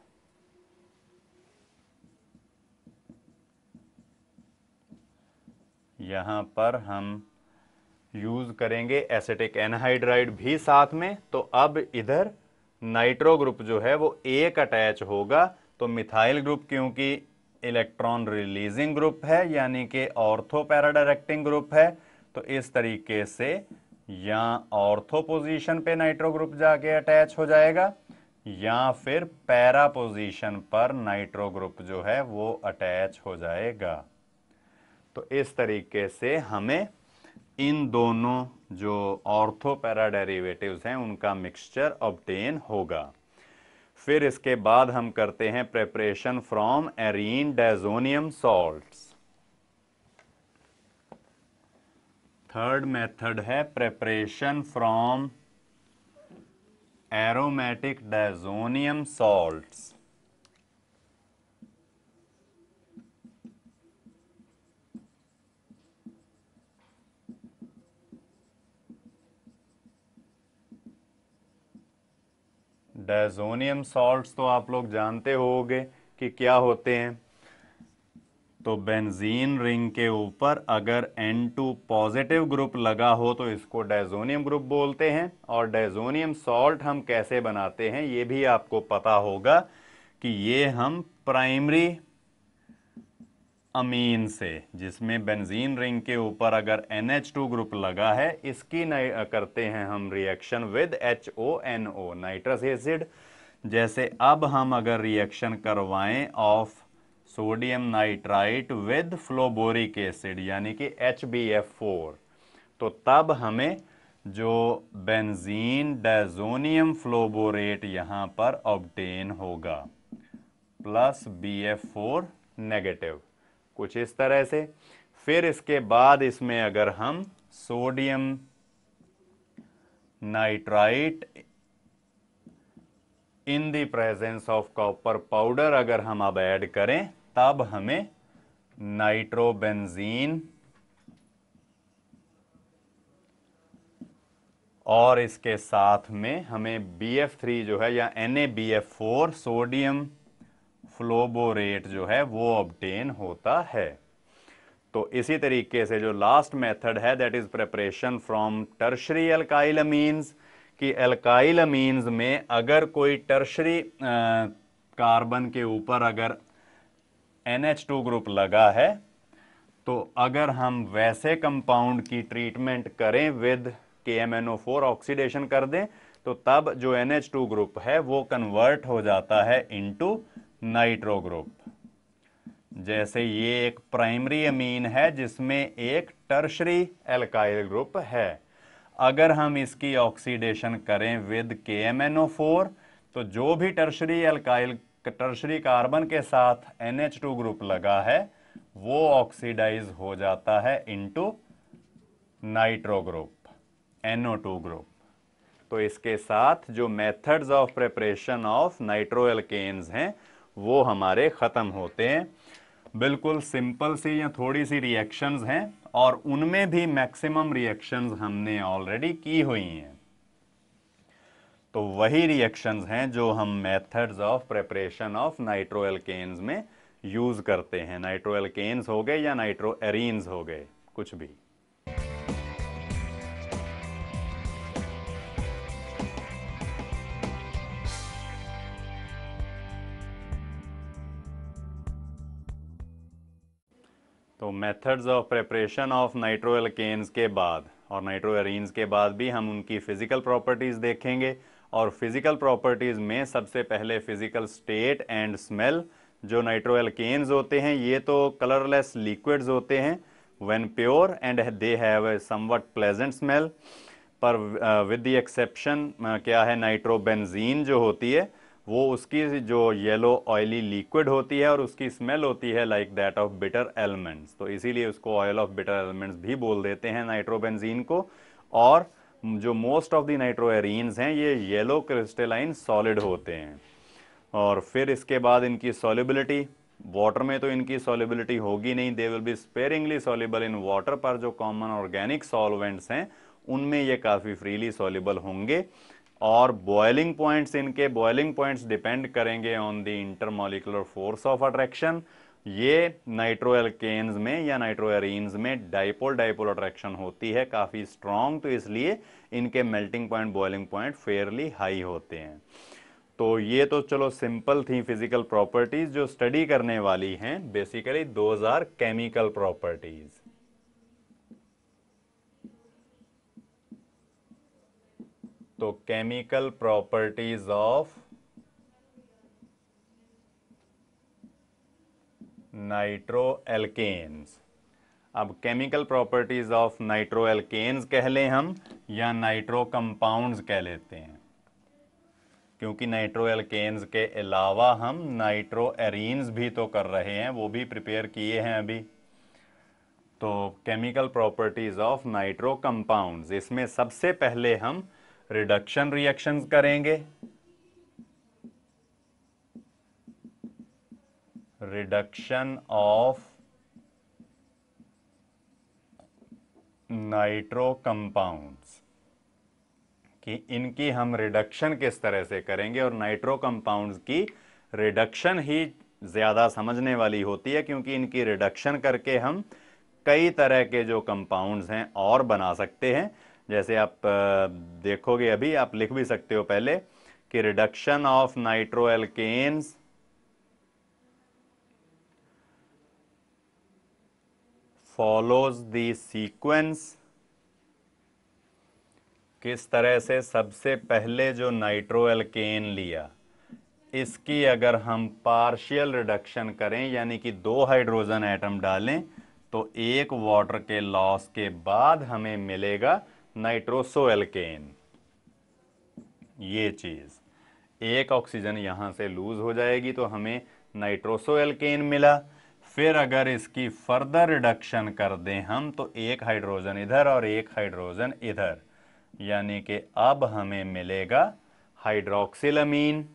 यहां पर हम यूज करेंगे एसिटिक एनहाइड्राइड भी साथ में, तो अब इधर नाइट्रो ग्रुप जो है वो एक अटैच होगा। तो मिथाइल ग्रुप क्योंकि इलेक्ट्रॉन रिलीजिंग ग्रुप है यानी कि ऑर्थो पैरा डायरेक्टिंग ग्रुप है, तो इस तरीके से या ऑर्थो पोजीशन पे नाइट्रो ग्रुप जाके अटैच हो जाएगा या फिर पैरा पोजीशन पर नाइट्रो ग्रुप जो है वो अटैच हो जाएगा। तो इस तरीके से हमें इन दोनों जो ऑर्थो पैरा डेरिवेटिव्स हैं उनका मिक्सचर ऑब्टेन होगा। फिर इसके बाद हम करते हैं preparation from arene diazonium salts. Third method है preparation from aromatic diazonium salts. Diazonium salts तो आप लोग जानते होंगे कि क्या होते हैं। तो बेंजीन रिंग के ऊपर अगर N2 पॉजिटिव ग्रुप लगा हो तो इसको डायजोनियम ग्रुप बोलते हैं। और डायजोनियम सॉल्ट हम कैसे बनाते हैं ये भी आपको पता होगा कि ये हम प्राइमरी अमीन से, जिसमें बेंजीन रिंग के ऊपर अगर NH2 ग्रुप लगा है, इसकी करते हैं हम reaction with HONO nitrous acid. जैसे अब हम अगर रिएक्शन करवाएं of sodium nitrite with fluoboric acid यानी कि HBF4, तो तब हमें जो बेंजीन डायजोनियम फ्लोबोरेट यहां पर ऑब्टेन होगा प्लस BF4 नेगेटिव, कुछ इस तरह से। फिर इसके बाद इसमें अगर हम sodium nitrite in the presence of copper powder अगर हम अब ऐड करें, तब हमें नाइट्रोबेंजीन और इसके साथ में हमें BF3 जो है या NaBF4 सोडियम फ्लोबोरेट जो है वो ऑब्टेन होता है। तो इसी तरीके से जो लास्ट मेथड है that is preparation from tertiary alkyl amines, कि एल्काइल अमीन्स में अगर कोई टर्शरी कार्बन के ऊपर अगर NH2 ग्रुप लगा है, तो अगर हम वैसे कंपाउंड की ट्रीटमेंट करें विद KMNO4 ऑक्सीडेशन कर दें, तो तब जो NH2 ग्रुप है वो कन्वर्ट हो जाता है इनटू नाइट्रो ग्रुप। जैसे ये एक प्राइमरी अमीन है जिसमें एक टर्शरी एल्काइल ग्रुप है, अगर हम इसकी ऑक्सीडेशन करें विद KMNO4, तो जो भी टर्शरी कार्बन के साथ NH2 ग्रुप लगा है वो ऑक्सीडाइज हो जाता है into nitro group NO2 group. तो इसके साथ जो methods of preparation of nitro alkanes हैं वो हमारे खत्म होते हैं। बिल्कुल सिंपल सी या थोड़ी सी रिएक्शंस हैं और उनमें भी मैक्सिमम रिएक्शंस हमने ऑलरेडी की हुई हैं। तो वही रिएक्शंस हैं जो हम methods of preparation of nitro alkanes में यूज करते हैं। नाइट्रो एल्केन्स हो गए या नाइट्रो एरीन्स हो गए, कुछ भी। तो methods of preparation of nitro alkanes के बाद और नाइट्रो एरीन्स के बाद भी हम उनकी फिजिकल प्रॉपर्टीज देखेंगे। और फिजिकल प्रॉपर्टीज में सबसे पहले फिजिकल स्टेट एंड स्मेल। जो नाइट्रो एल्केन्स होते हैं ये तो कलरलेस लिक्विड्स होते हैं when pure and they have a somewhat pleasant smell, पर विद द एक्सेप्शन क्या है, नाइट्रोबेंजीन जो होती है वो उसकी जो येलो ऑयली लिक्विड होती है और उसकी स्मेल होती है like that of bitter elements, तो इसीलिए उसको ऑयल ऑफ बिटर एलिमेंट्स भी बोल देते हैं नाइट्रोबेंजीन को। और जो most of the nitro arenes हैं ये येलो क्रिस्टलाइन सॉलिड होते हैं। और फिर इसके बाद इनकी सॉल्युबिलिटी, वाटर में तो इनकी सॉल्युबिलिटी होगी नहीं, they will be sparingly soluble in water, पर जो कॉमन ऑर्गेनिक सॉल्वेंट्स हैं उनमें ये काफ़ी फ्रीली सॉल्युबल होंगे। और बॉइलिंग पॉइंट्स, इनके बॉइलिंग पॉइंट्स डिपेंड करेंगे on the intermolecular force of attraction. ये नाइट्रो एल्केन्स में या नाइट्रो एरीन्स में डाइपोल डाइपोल अट्रैक्शन होती है काफ़ी स्ट्रॉन्ग, तो इसलिए इनके melting point boiling point fairly high होते हैं। तो ये तो चलो सिंपल थी फिजिकल प्रॉपर्टीज। जो स्टडी करने वाली हैं basically those are chemical properties. तो chemical properties of nitro alkanes. अब chemical properties of nitro alkanes कह लें हम या नाइट्रो कंपाउंड्स कह लेते हैं, क्योंकि नाइट्रो एल्केन्स के अलावा हम नाइट्रो एरीन्स भी तो कर रहे हैं, वो भी प्रिपेयर किए हैं अभी। तो chemical properties of nitro compounds, इसमें सबसे पहले हम रिडक्शन रिएक्शंस करेंगे। रिडक्शन ऑफ नाइट्रो कंपाउंड्स कि इनकी हम रिडक्शन किस तरह से करेंगे, और नाइट्रो कंपाउंड्स की रिडक्शन ही ज़्यादा समझने वाली होती है, क्योंकि इनकी रिडक्शन करके हम कई तरह के जो कंपाउंड्स हैं और बना सकते हैं। जैसे आप देखोगे, अभी आप लिख भी सकते हो पहले कि reduction of nitro alkanes follows the sequence. किस तरह से? सबसे पहले जो नाइट्रो एल्केन लिया, इसकी अगर हम पार्शियल रिडक्शन करें, यानी कि 2 हाइड्रोजन एटम डालें, तो एक वाटर के लॉस के बाद हमें मिलेगा नाइट्रोसो एल्केन। ये चीज, एक ऑक्सीजन यहां से लूज हो जाएगी तो हमें नाइट्रोसो एल्केन मिला। फिर अगर इसकी फर्दर रिडक्शन कर दें हम, तो एक हाइड्रोजन इधर और एक हाइड्रोजन इधर, यानी कि अब हमें मिलेगा हाइड्रोक्सिलमीन।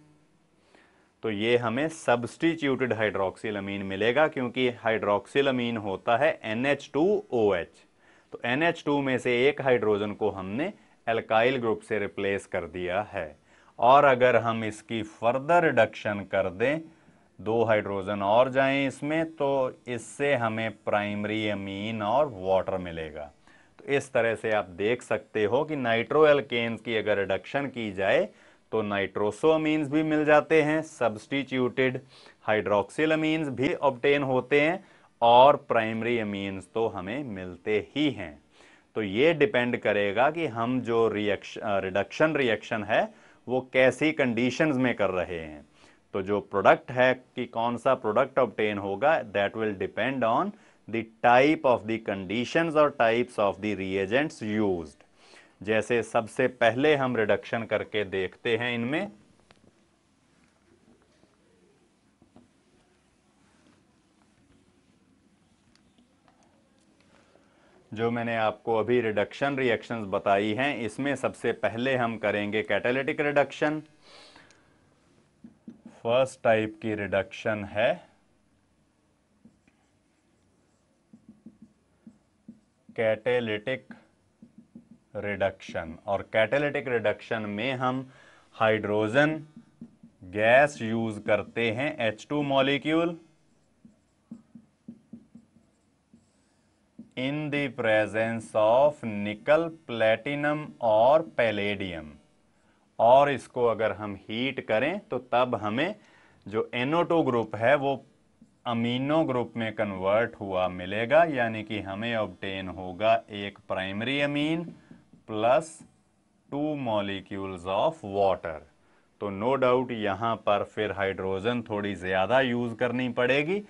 तो ये हमें सब्स्टिट्यूटेड हाइड्रोक्सिलमीन मिलेगा, क्योंकि हाइड्रोक्सिलमीन होता है NH2OH। तो NH2 में से एक हाइड्रोजन को हमने एल्काइल ग्रुप से रिप्लेस कर दिया है। और अगर हम इसकी फर्दर रिडक्शन कर दें, 2 हाइड्रोजन और जाएं इसमें, तो इससे हमें प्राइमरी अमीन और वाटर मिलेगा। तो इस तरह से आप देख सकते हो कि नाइट्रो एल्केन्स की अगर रिडक्शन की जाए तो नाइट्रोसो अमीन्स भी मिल जाते हैं, सब्स्टिट्यूटेड हाइड्रोक्सिल अमीन्स भी ऑब्टेन होते हैं, और प्राइमरी अमीन्स तो हमें मिलते ही हैं। तो ये डिपेंड करेगा कि हम जो रिडक्शन रिएक्शन है वो कैसी कंडीशंस में कर रहे हैं। तो जो प्रोडक्ट है कि कौन सा प्रोडक्ट ऑब्टेन होगा, that will depend on the type of the conditions और types of the reagents used. जैसे सबसे पहले हम रिडक्शन करके देखते हैं इनमें। जो मैंने आपको अभी रिडक्शन रिएक्शंस बताई हैं, इसमें सबसे पहले हम करेंगे कैटालिटिक रिडक्शन। फर्स्ट टाइप की रिडक्शन है कैटालिटिक रिडक्शन, और कैटालिटिक रिडक्शन में हम हाइड्रोजन गैस यूज करते हैं, H2 molecule, in the presence of निकल, प्लेटिनम और पैलेडियम। और इसको अगर हम हीट करें तो तब हमें जो NO2 ग्रुप है वो अमीनो ग्रुप में कन्वर्ट हुआ मिलेगा, यानी कि हमें ऑब्टेन होगा एक primary amine plus 2 molecules of water. तो नो डाउट यहां पर फिर हाइड्रोजन थोड़ी ज्यादा यूज करनी पड़ेगी।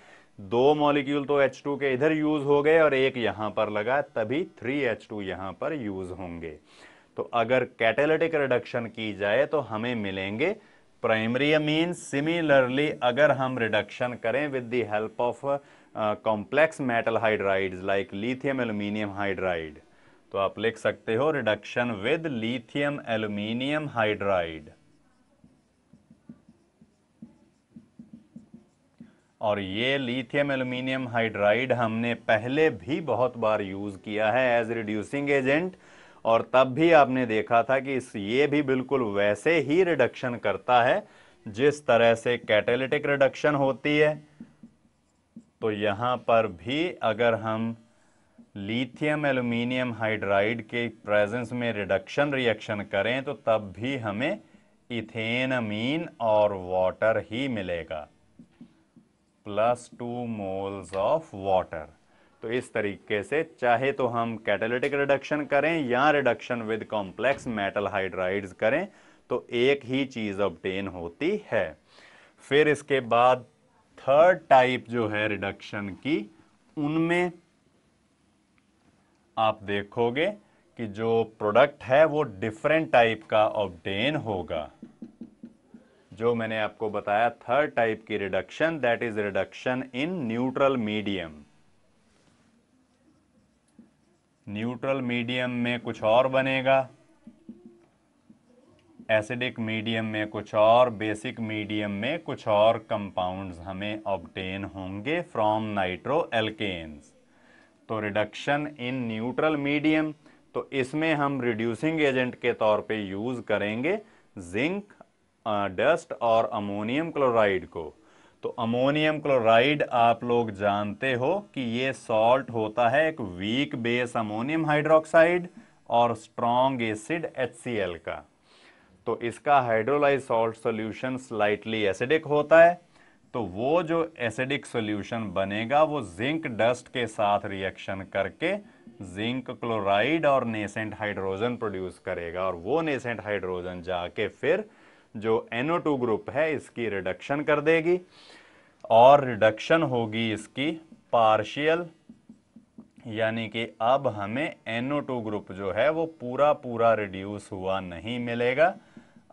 2 मॉलिक्यूल तो H2 के इधर यूज हो गए और एक यहां पर लगा, तभी 3H2 यहां पर यूज होंगे। तो अगर कैटालिटिक रिडक्शन की जाए तो हमें मिलेंगे प्राइमरी अमीन। सिमिलरली अगर हम रिडक्शन करें with the help of complex metal hydrides like lithium aluminium hydride, तो आप लिख सकते हो reduction with lithium aluminium hydride. और ये लिथियम एल्यूमिनियम हाइड्राइड हमने पहले भी बहुत बार यूज किया है एज रिड्यूसिंग एजेंट, और तब भी आपने देखा था कि ये भी बिल्कुल वैसे ही रिडक्शन करता है जिस तरह से कैटालिटिक रिडक्शन होती है। तो यहां पर भी अगर हम लिथियम एल्यूमिनियम हाइड्राइड के प्रेजेंस में रिडक्शन रिएक्शन करें तो तब भी हमें इथेन अमीन और वाटर ही मिलेगा, प्लस 2 मोल्स ऑफ वाटर। तो इस तरीके से चाहे तो हम कैटालिटिक रिडक्शन करें या reduction with complex metal hydrides करें, तो एक ही चीज ऑब्टेन होती है। फिर इसके बाद थर्ड टाइप जो है रिडक्शन की, उनमें आप देखोगे कि जो प्रोडक्ट है वो डिफरेंट टाइप का ऑब्टेन होगा। जो मैंने आपको बताया थर्ड टाइप की reduction, that is reduction in neutral medium. Neutral medium में कुछ और बनेगा, एसिडिक मीडियम में कुछ और, बेसिक मीडियम में कुछ और कंपाउंड्स हमें ऑब्टेन होंगे फ्रॉम नाइट्रो एल्केन्स। तो रिडक्शन इन न्यूट्रल मीडियम, तो इसमें हम रिड्यूसिंग एजेंट के तौर पे यूज करेंगे जिंक डस्ट और अमोनियम क्लोराइड को। तो अमोनियम क्लोराइड आप लोग जानते हो कि ये सॉल्ट होता है एक वीक बेस अमोनियम हाइड्रोक्साइड और स्ट्रॉन्ग एसिड HCl का। तो इसका hydrolyse salt solution slightly acidic होता है। तो वो जो एसिडिक सॉल्यूशन बनेगा वो जिंक डस्ट के साथ रिएक्शन करके जिंक क्लोराइड और नेसेंट हाइड्रोजन प्रोड्यूस करेगा, और वो नेसेंट हाइड्रोजन जाके फिर जो NO2 ग्रुप है इसकी रिडक्शन कर देगी, और रिडक्शन होगी इसकी पार्शियल, यानी कि अब हमें NO2 ग्रुप जो है वो पूरा पूरा रिड्यूस हुआ नहीं मिलेगा।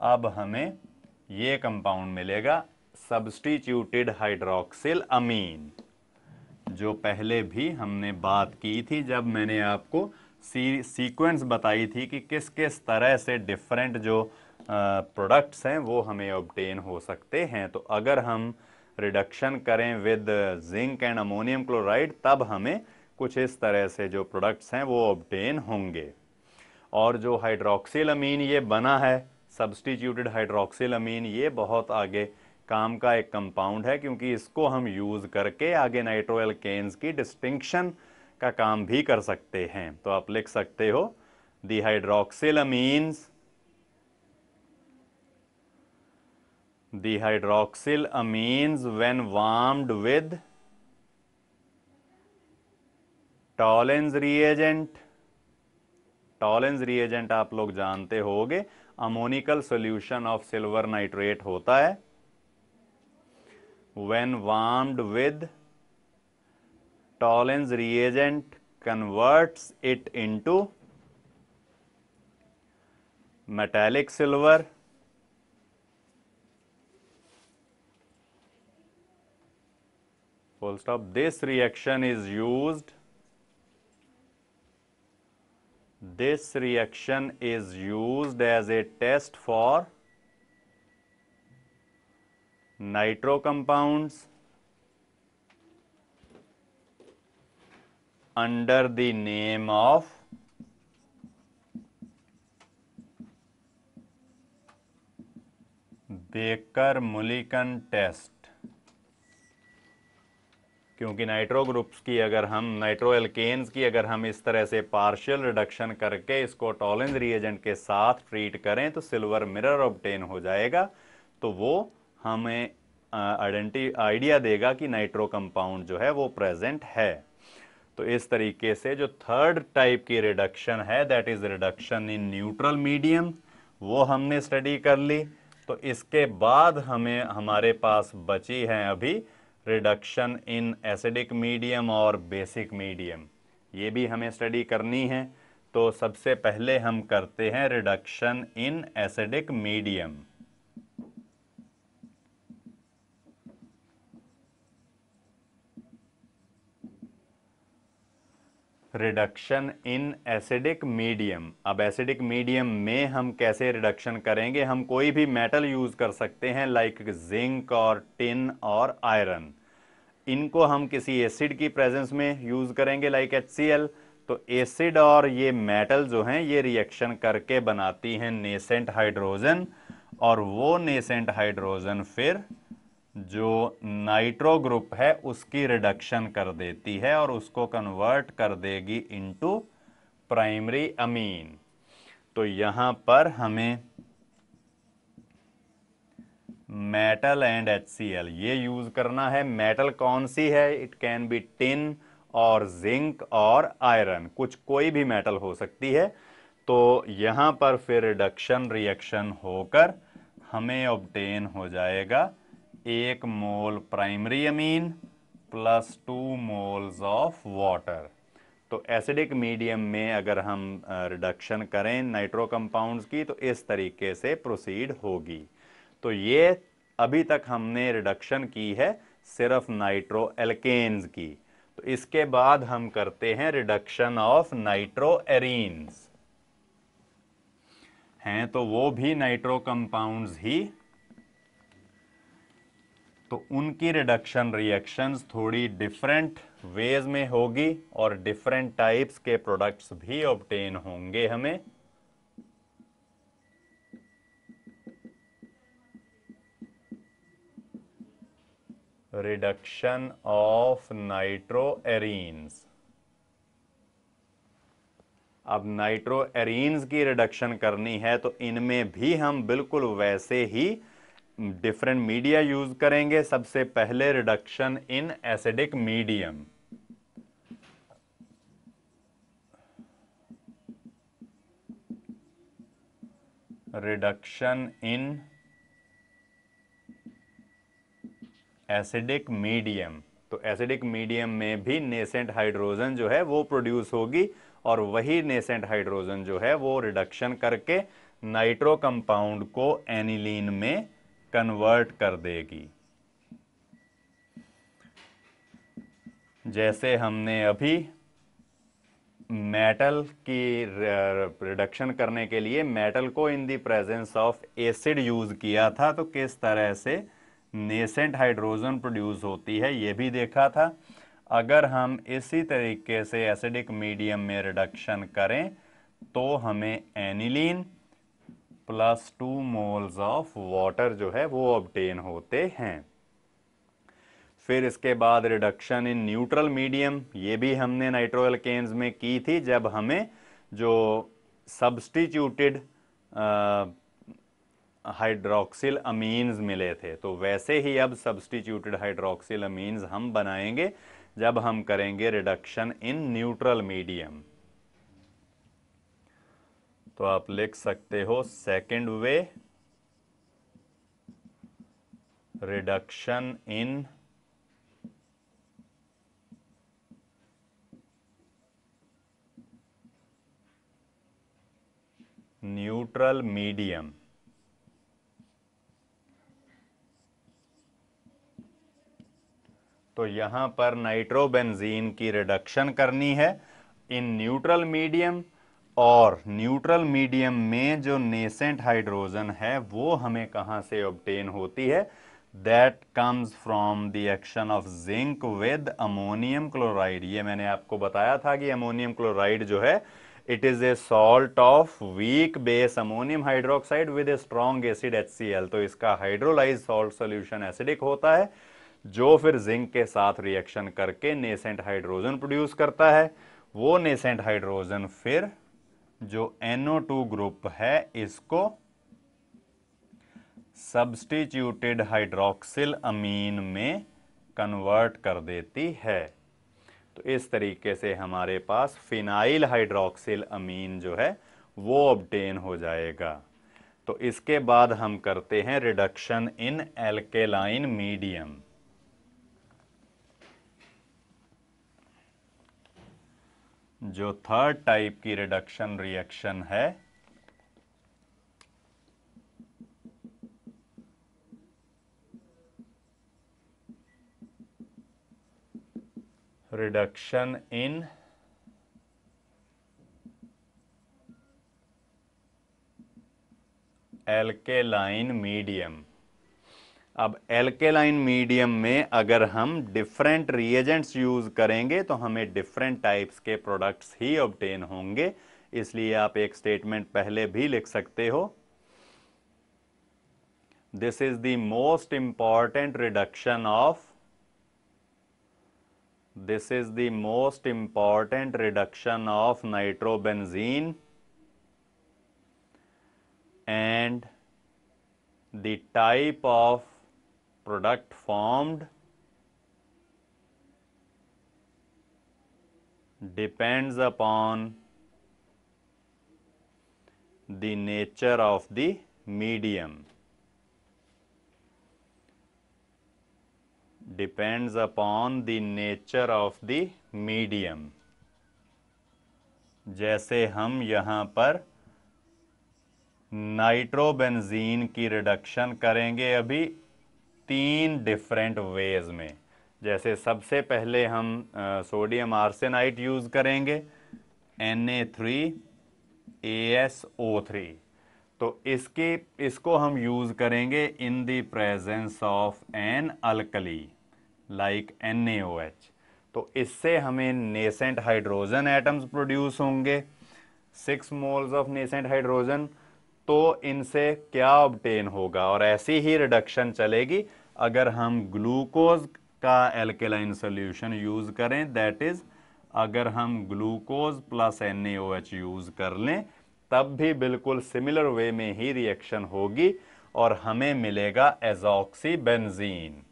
अब हमें ये कंपाउंड मिलेगा सब्स्टिट्यूटेड हाइड्रोक्सिल अमीन, जो पहले भी हमने बात की थी जब मैंने आपको सीक्वेंस बताई थी कि किस किस तरह से डिफरेंट जो प्रोडक्ट्स हैं वो हमें ऑब्टेन हो सकते हैं। तो अगर हम रिडक्शन करें with zinc and ammonium chloride तब हमें कुछ इस तरह से जो प्रोडक्ट्स हैं वो ऑब्टेन होंगे। और जो हाइड्रोक्सिल अमीन ये बना है, सब्स्टिट्यूटेड हाइड्रोक्सिल अमीन, ये बहुत आगे काम का एक कंपाउंड है, क्योंकि इसको हम यूज करके आगे नाइट्रोएल्केन्स की डिस्टिंक्शन का काम भी कर सकते हैं। तो आप लिख सकते हो the hydroxyl amines, the hydroxyl amines when warmed with Tollens reagent. Tollens reagent आप लोग जानते होंगे, ammoniacal solution of silver nitrate होता है। when warmed with Tollens reagent converts it into metallic silver, full stop. This reaction is used as a test for nitro compounds under the name of Baker-Mulliken test. क्योंकि नाइट्रो ग्रुप्स की अगर हम नाइट्रो एल्केन्स की अगर हम इस तरह से पार्शियल रिडक्शन करके इसको टॉलेंस रिएजेंट के साथ ट्रीट करें तो सिल्वर मिरर ऑब्टेन हो जाएगा। तो वो हमें आइडिया देगा कि नाइट्रो कंपाउंड जो है वो प्रेजेंट है। तो इस तरीके से जो थर्ड टाइप की रिडक्शन है, that is reduction in neutral medium, वो हमने स्टडी कर ली। तो इसके बाद हमें हमारे पास बची है अभी रिडक्शन इन एसिडिक मीडियम और बेसिक मीडियम, ये भी हमें स्टडी करनी है। तो सबसे पहले हम करते हैं reduction in acidic medium. Reduction in acidic medium. अब एसिडिक मीडियम में हम कैसे रिडक्शन करेंगे? हम कोई भी मेटल यूज कर सकते हैं लाइक जिंक और टिन और आयरन। इनको हम किसी एसिड की प्रेजेंस में यूज करेंगे लाइक HCl। तो एसिड और ये मेटल जो हैं ये रिएक्शन करके बनाती हैं नेसेंट हाइड्रोजन, और वो नेसेंट हाइड्रोजन फिर जो नाइट्रो ग्रुप है उसकी रिडक्शन कर देती है और उसको कन्वर्ट कर देगी इनटू प्राइमरी अमीन। तो यहां पर हमें मेटल एंड HCl ये यूज करना है। मेटल कौन सी है? इट कैन बी टिन और जिंक और आयरन, कुछ कोई भी मेटल हो सकती है। तो यहां पर फिर रिडक्शन रिएक्शन होकर हमें ऑब्टेन हो जाएगा 1 mole primary amine plus 2 moles of water. तो एसिडिक मीडियम में अगर हम रिडक्शन करें नाइट्रो कंपाउंड्स की तो इस तरीके से प्रोसीड होगी। तो ये अभी तक हमने रिडक्शन की है सिर्फ नाइट्रो एल्केन्स की। तो इसके बाद हम करते हैं रिडक्शन ऑफ नाइट्रो एरीन्स, हैं तो वो भी नाइट्रो कंपाउंड्स ही। तो उनकी रिडक्शन रिएक्शंस थोड़ी डिफरेंट वेज में होगी और डिफरेंट टाइप्स के प्रोडक्ट्स भी ऑब्टेन होंगे हमें। Reduction of nitroarenes. अब नाइट्रोएरीन्स की रिडक्शन करनी है तो इनमें भी हम बिल्कुल वैसे ही डिफरेंट मीडिया यूज करेंगे। सबसे पहले reduction in acidic medium. Reduction in acidic medium, तो एसिडिक मीडियम में भी नेसेंट हाइड्रोजन जो है वो प्रोड्यूस होगी और वही नेसेंट हाइड्रोजन जो है वो रिडक्शन करके नाइट्रो कंपाउंड को एनिलीन में कन्वर्ट कर देगी। जैसे हमने अभी मेटल की रिडक्शन करने के लिए मेटल को इन the presence of acid use किया था, तो किस तरह से नेसेंट हाइड्रोजन प्रोड्यूस होती है ये भी देखा था। अगर हम इसी तरीके से एसिडिक मीडियम में रिडक्शन करें तो हमें aniline plus 2 moles of water जो है वो ऑब्टेन होते हैं। फिर इसके बाद रिडक्शन इन न्यूट्रल मीडियम, ये भी हमने नाइट्रोएल्केन्स में की थी जब हमें जो सब्स्टिट्यूटेड हाइड्रोक्सिल अमीन्स मिले थे। तो वैसे ही अब सब्स्टिट्यूटेड हाइड्रोक्सिल अमीन्स हम बनाएंगे जब हम करेंगे रिडक्शन इन न्यूट्रल मीडियम। तो आप लिख सकते हो second way, reduction in neutral medium. तो यहां पर नाइट्रोबेंजीन की रिडक्शन करनी है इन न्यूट्रल मीडियम, और न्यूट्रल मीडियम में जो नेसेंट हाइड्रोजन है वो हमें कहां से ऑब्टेन होती है? That comes from the action of zinc with ammonium chloride. ये मैंने आपको बताया था कि अमोनियम क्लोराइड जो है it is a salt of weak base ammonium hydroxide with a strong acid HCl। तो इसका हाइड्रोलाइज सॉल्ट सोल्यूशन एसिडिक होता है जो फिर जिंक के साथ रिएक्शन करके नेसेंट हाइड्रोजन प्रोड्यूस करता है। वो नेसेंट हाइड्रोजन फिर जो NO2 ग्रुप है इसको सब्स्टिट्यूटेड हाइड्रोक्सिल अमीन में कन्वर्ट कर देती है। तो इस तरीके से हमारे पास फिनाइल हाइड्रोक्सिल अमीन जो है वो ऑब्टेन हो जाएगा। तो इसके बाद हम करते हैं रिडक्शन इन एल्केलाइन मीडियम। जो थर्ड टाइप की रिडक्शन रिएक्शन है रिडक्शन इन एल्केलाइन मीडियम। अब एल्केलाइन मीडियम में अगर हम डिफरेंट रिएजेंट्स यूज करेंगे तो हमें डिफरेंट टाइप्स के प्रोडक्ट्स ही ऑब्टेन होंगे। इसलिए आप एक स्टेटमेंट पहले भी लिख सकते हो, this is the most important reduction of nitrobenzene and the type of product formed depends upon the nature of the medium. Depends upon the nature of the medium. जैसे हम यहां पर नाइट्रोबेंजीन की रिडक्शन करेंगे अभी 3 डिफरेंट वेज में। जैसे सबसे पहले हम सोडियम आर्सेनाइड यूज करेंगे Na3ASO3। तो इसको हम यूज करेंगे in the presence of an alkali like NaOH। तो इससे हमें नेसेंट हाइड्रोजन एटम्स प्रोड्यूस होंगे 6 मोल्स ऑफ नेसेंट हाइड्रोजन। तो इनसे क्या ऑब्टेन होगा? और ऐसी ही रिडक्शन चलेगी अगर हम ग्लूकोज का एल्केलाइन सोल्यूशन यूज करें, दैट इज अगर हम ग्लूकोज प्लस NaOH यूज कर लें तब भी बिल्कुल सिमिलर वे में ही रिएक्शन होगी और हमें मिलेगा एजॉक्सी बेंजीन।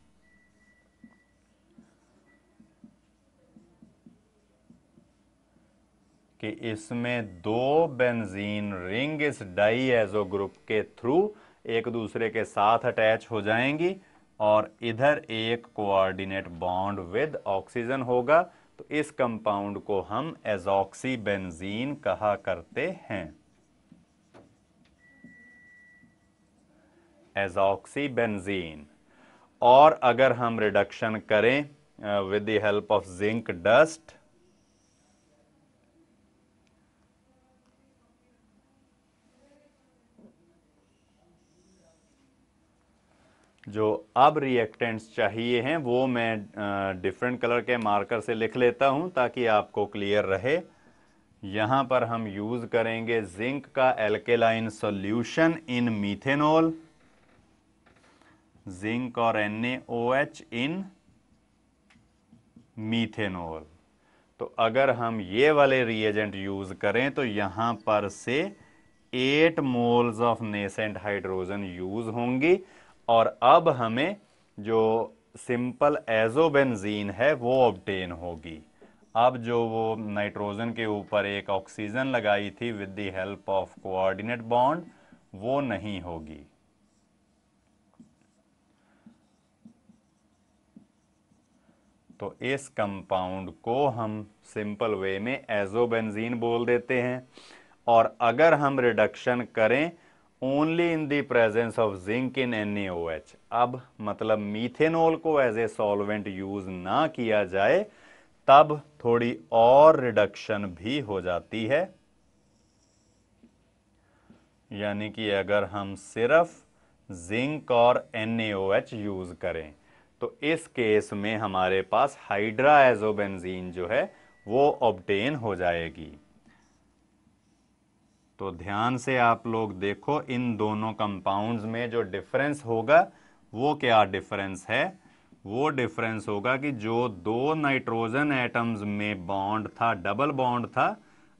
कि इसमें दो बेंजीन रिंग इस डाईएजो ग्रुप के थ्रू एक दूसरे के साथ अटैच हो जाएंगी और इधर एक कोऑर्डिनेट बॉन्ड विद ऑक्सीजन होगा। तो इस कंपाउंड को हम एजॉक्सी बेंजीन कहा करते हैं, एजॉक्सी बेंजीन। और अगर हम रिडक्शन करें with the help of zinc dust, जो अब रिएक्टेंट्स चाहिए हैं वो मैं डिफरेंट कलर के मार्कर से लिख लेता हूं ताकि आपको क्लियर रहे। यहां पर हम यूज करेंगे जिंक का alkaline solution in methanol, zinc और NaOH इन मीथेनॉल। तो अगर हम ये वाले रिएजेंट यूज करें तो यहां पर से 8 moles of nascent hydrogen use होंगी और अब हमें जो सिंपल एजोबेंजीन है वो ऑब्टेन होगी। अब जो वो नाइट्रोजन के ऊपर एक ऑक्सीजन लगाई थी with the help of coordinate bond, वो नहीं होगी। तो इस कंपाउंड को हम सिंपल वे में एजोबेंजीन बोल देते हैं। और अगर हम रिडक्शन करें only in the presence of zinc in NaOH, अब मतलब मीथेनॉल को एज ए सॉल्वेंट यूज ना किया जाए तब थोड़ी और रिडक्शन भी हो जाती है। यानी कि अगर हम सिर्फ जिंक और NaOH यूज करें तो इस केस में हमारे पास हाइड्रा एजोबेंजीन जो है वो ऑब्टेन हो जाएगी। तो ध्यान से आप लोग देखो, इन दोनों कंपाउंड्स में जो डिफरेंस होगा वो क्या डिफरेंस है? वो डिफरेंस होगा कि जो दो नाइट्रोजन एटम्स में बॉन्ड था, डबल बॉन्ड था,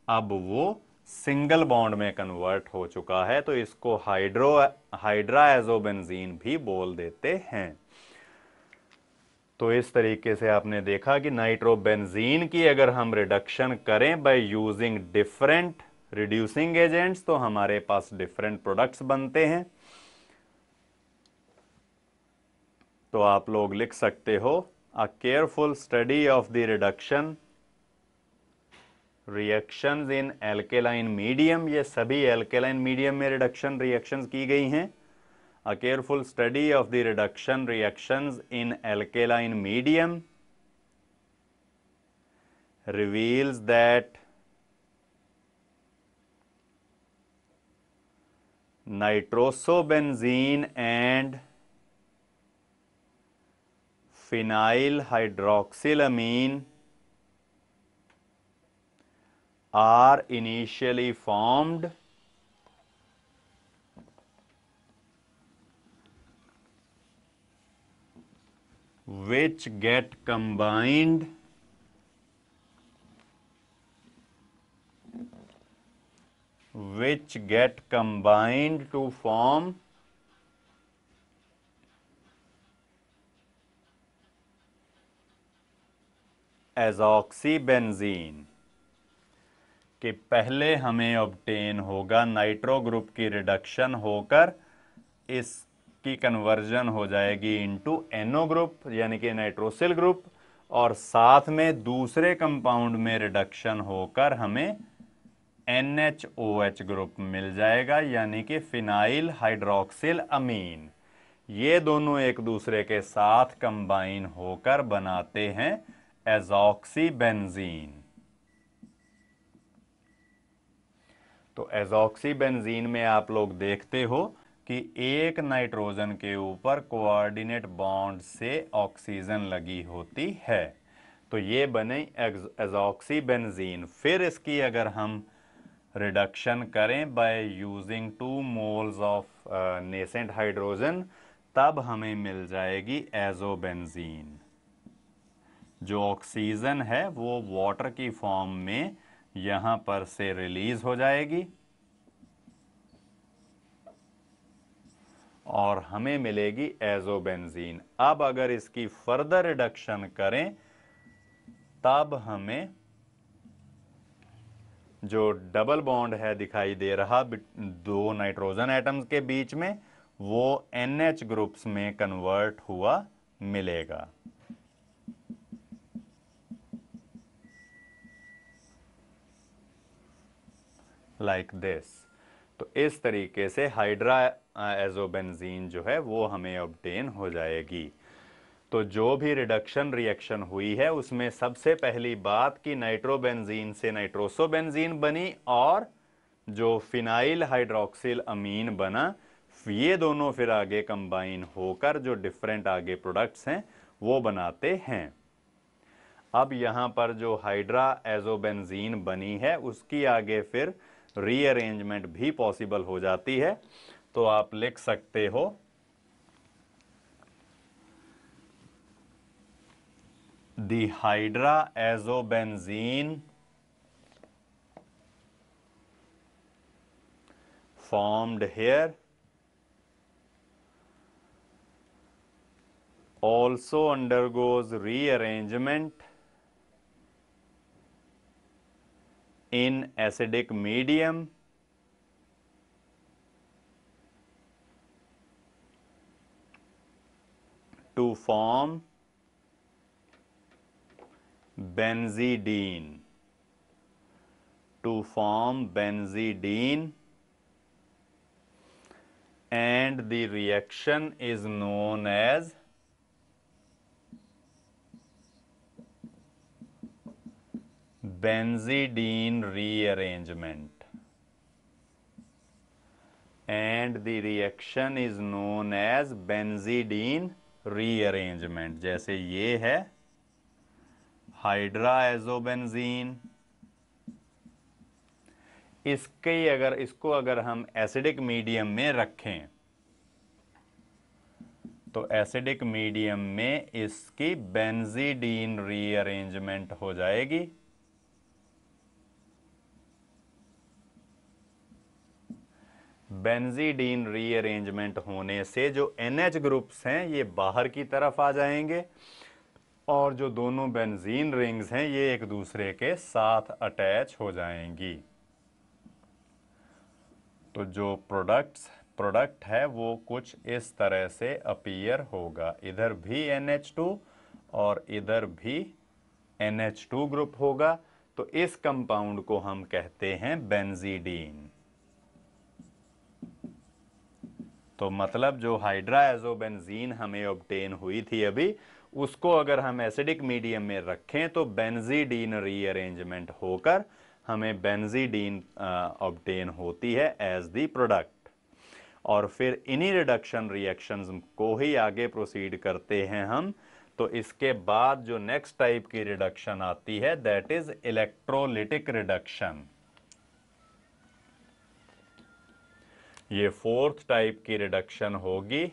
अब वो सिंगल बॉन्ड में कन्वर्ट हो चुका है। तो इसको हाइड्रा एजोबेंजीन भी बोल देते हैं। तो इस तरीके से आपने देखा कि नाइट्रोबेंजीन की अगर हम रिडक्शन करें by using different reducing agents तो हमारे पास डिफरेंट प्रोडक्ट्स बनते हैं। तो आप लोग लिख सकते हो अ careful study of the reduction reactions in alkaline medium, ये सभी एल्केलाइन मीडियम में रिडक्शन रिएक्शंस की गई हैं। A careful study of the reduction reactions in alkaline medium reveals that nitrosobenzene and phenyl hydroxylamine are initially formed which get combined to form एजॉक्सीबेंजीन। कि पहले हमें ऑब्टेन होगा नाइट्रो ग्रुप की रिडक्शन होकर इसकी कन्वर्जन हो जाएगी इनटू NO ग्रुप यानी कि नाइट्रोसिल ग्रुप, और साथ में दूसरे कंपाउंड में रिडक्शन होकर हमें NHOH ग्रुप मिल जाएगा यानी कि फिनाइल हाइड्रोक्सिल अमीन। ये दोनों एक दूसरे के साथ कंबाइन होकर बनाते हैं एजॉक्सीबेंजीन। तो एजॉक्सीबेंजीन में आप लोग देखते हो कि एक नाइट्रोजन के ऊपर कोऑर्डिनेट बॉन्ड से ऑक्सीजन लगी होती है। तो ये बने एजॉक्सीबेंजीन। फिर इसकी अगर हम रिडक्शन करें by using 2 moles of nascent hydrogen तब हमें मिल जाएगी एजोबेंजीन। जो ऑक्सीजन है वो वाटर की फॉर्म में यहां पर से रिलीज हो जाएगी और हमें मिलेगी एजोबेंजीन। अब अगर इसकी फर्दर रिडक्शन करें तब हमें जो डबल बॉन्ड है दिखाई दे रहा दो नाइट्रोजन एटम्स के बीच में, वो NH ग्रुप्स में कन्वर्ट हुआ मिलेगा। Like this. तो इस तरीके से हाइड्रा एजोबेंजीन जो है वो हमें ऑब्टेन हो जाएगी। तो जो भी रिडक्शन रिएक्शन हुई है उसमें सबसे पहली बात कि नाइट्रोबेंजीन से नाइट्रोसोबेंजीन बनी और जो फिनाइल हाइड्रोक्सिल अमीन बना, ये दोनों फिर आगे कंबाइन होकर जो डिफरेंट आगे प्रोडक्ट्स हैं वो बनाते हैं। अब यहां पर जो हाइड्रा एजोबेंजीन बनी है उसकी आगे फिर रीअरेंजमेंट भी पॉसिबल हो जाती है। तो आप लिख सकते हो the hydroazobenzene formed here also undergoes rearrangement in acidic medium to form benzidine and the reaction is known as benzidine rearrangement जैसे ये है हाइड्राएजोबेंजीन। इसको अगर हम एसिडिक मीडियम में रखें तो एसिडिक मीडियम में इसकी बेंजीडीन रीअरेंजमेंट हो जाएगी। बेंजीडीन रीअरेंजमेंट होने से जो NH ग्रुप्स हैं ये बाहर की तरफ आ जाएंगे और जो दोनों बेंजीन रिंग्स हैं ये एक दूसरे के साथ अटैच हो जाएंगी। तो जो प्रोडक्ट है वो कुछ इस तरह से अपीयर होगा। इधर भी NH2 और इधर भी NH2 ग्रुप होगा। तो इस कंपाउंड को हम कहते हैं बेंजीडीन। तो मतलब जो हाइड्राएजोबेंजीन हमें ऑब्टेन हुई थी अभी, उसको अगर हम एसिडिक मीडियम में रखें तो बेंजीडीन रीअरेंजमेंट होकर हमें बेंजीडीन ऑब्टेन होती है एज द प्रोडक्ट। और फिर इन्हीं रिडक्शन रिएक्शंस को ही आगे प्रोसीड करते हैं हम। तो इसके बाद जो नेक्स्ट टाइप की रिडक्शन आती है दैट इज इलेक्ट्रोलिटिक रिडक्शन। ये फोर्थ टाइप की रिडक्शन होगी।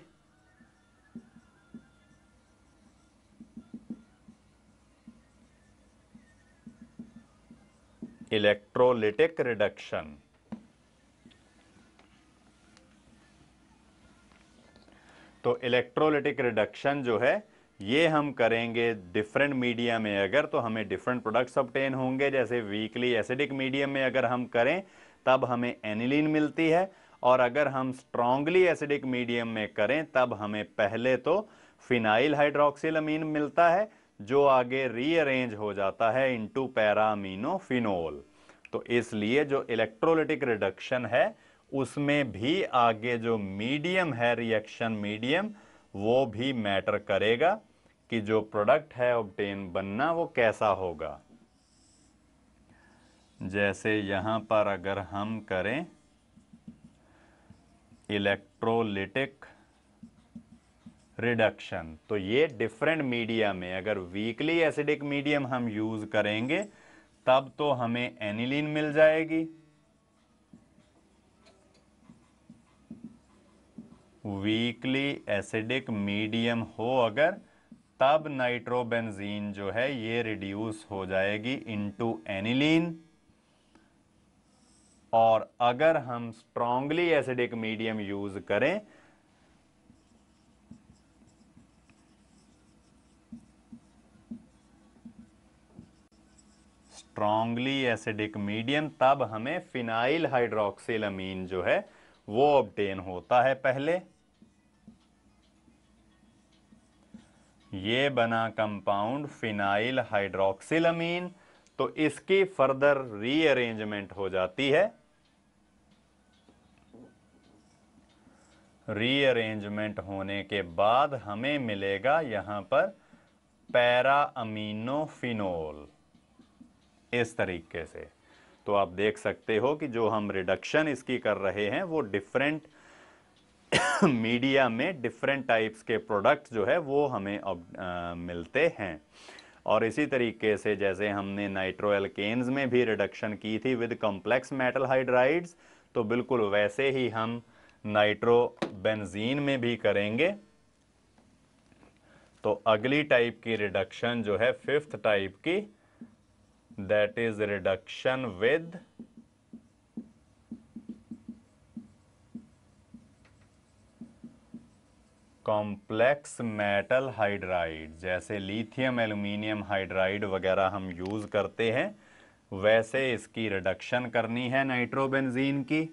Electrolytic reduction. तो इलेक्ट्रोलिटिक रिडक्शन जो है ये हम करेंगे डिफरेंट मीडिया में अगर, तो हमें डिफरेंट प्रोडक्ट्स ऑब्टेन होंगे। जैसे वीकली एसिडिक मीडियम में अगर हम करें तब हमें एनिलीन मिलती है, और अगर हम स्ट्रांगली एसिडिक मीडियम में करें तब हमें पहले तो फिनाइल हाइड्रोक्सिल अमीन मिलता है जो आगे रीअरेंज हो जाता है इनटू पैराअमीनोफिनोल। तो इसलिए जो इलेक्ट्रोलिटिक रिडक्शन है उसमें भी आगे जो मीडियम है, रिएक्शन मीडियम, वो भी मैटर करेगा कि जो प्रोडक्ट है ऑब्टेन बनना वो कैसा होगा। जैसे यहां पर अगर हम करें इलेक्ट्रोलिटिक रिडक्शन, तो ये डिफरेंट मीडिया में अगर वीकली एसिडिक मीडियम हम यूज करेंगे तब तो हमें एनिलीन मिल जाएगी। वीकली एसिडिक मीडियम हो अगर तब नाइट्रोबेंजीन जो है ये रिड्यूस हो जाएगी इनटू एनिलीन। और अगर हम स्ट्रांगली एसिडिक मीडियम यूज करें स्ट्रांगली एसिडिक मीडियम, तब हमें फिनाइल हाइड्रोक्सिलमीन जो है वो ऑब्टेन होता है। पहले ये बना कंपाउंड फिनाइल हाइड्रोक्सिलमीन, तो इसकी फर्दर रीअरेंजमेंट हो जाती है। रीअरेंजमेंट होने के बाद हमें मिलेगा यहां पर पैरा अमीनोफिनोल, इस तरीके से। तो आप देख सकते हो कि जो हम रिडक्शन इसकी कर रहे हैं वो डिफरेंट मीडिया में डिफरेंट टाइप्स के प्रोडक्ट जो है वो हमें मिलते हैं। और इसी तरीके से जैसे हमने नाइट्रोएल्केन्स में भी रिडक्शन की थी विद कॉम्प्लेक्स मेटल हाइड्राइड्स, तो बिल्कुल वैसे ही हम नाइट्रोबेंजीन में भी करेंगे। तो अगली टाइप की रिडक्शन जो है फिफ्थ टाइप की, that is reduction with complex metal hydride. जैसे लिथियम एल्यूमिनियम हाइड्राइड वगैरह हम यूज करते हैं, वैसे इसकी रिडक्शन करनी है नाइट्रोबेंजीन की।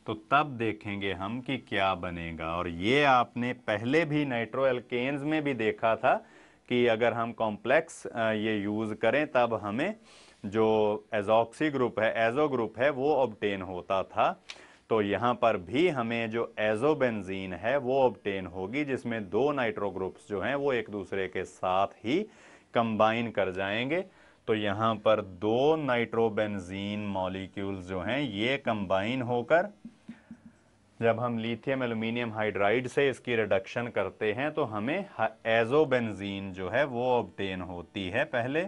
तो तब देखेंगे हम कि क्या बनेगा। और ये आपने पहले भी नाइट्रोएल्केन्स में भी देखा था कि अगर हम कॉम्प्लेक्स ये यूज करें तब हमें जो एजॉक्सी ग्रुप है, एजो ग्रुप है, वो ऑब्टेन होता था। तो यहां पर भी हमें जो एजोबेंजीन है वो ऑब्टेन होगी, जिसमें दो नाइट्रो ग्रुप्स जो हैं वो एक दूसरे के साथ ही कंबाइन कर जाएंगे। तो यहां पर दो नाइट्रोबेंजीन मॉलिक्यूल्स जो हैं ये कंबाइन होकर जब हम लिथियम एल्यूमिनियम हाइड्राइड से इसकी रिडक्शन करते हैं तो हमें एजोबेंजीन जो है वो ऑब्टेन होती है पहले।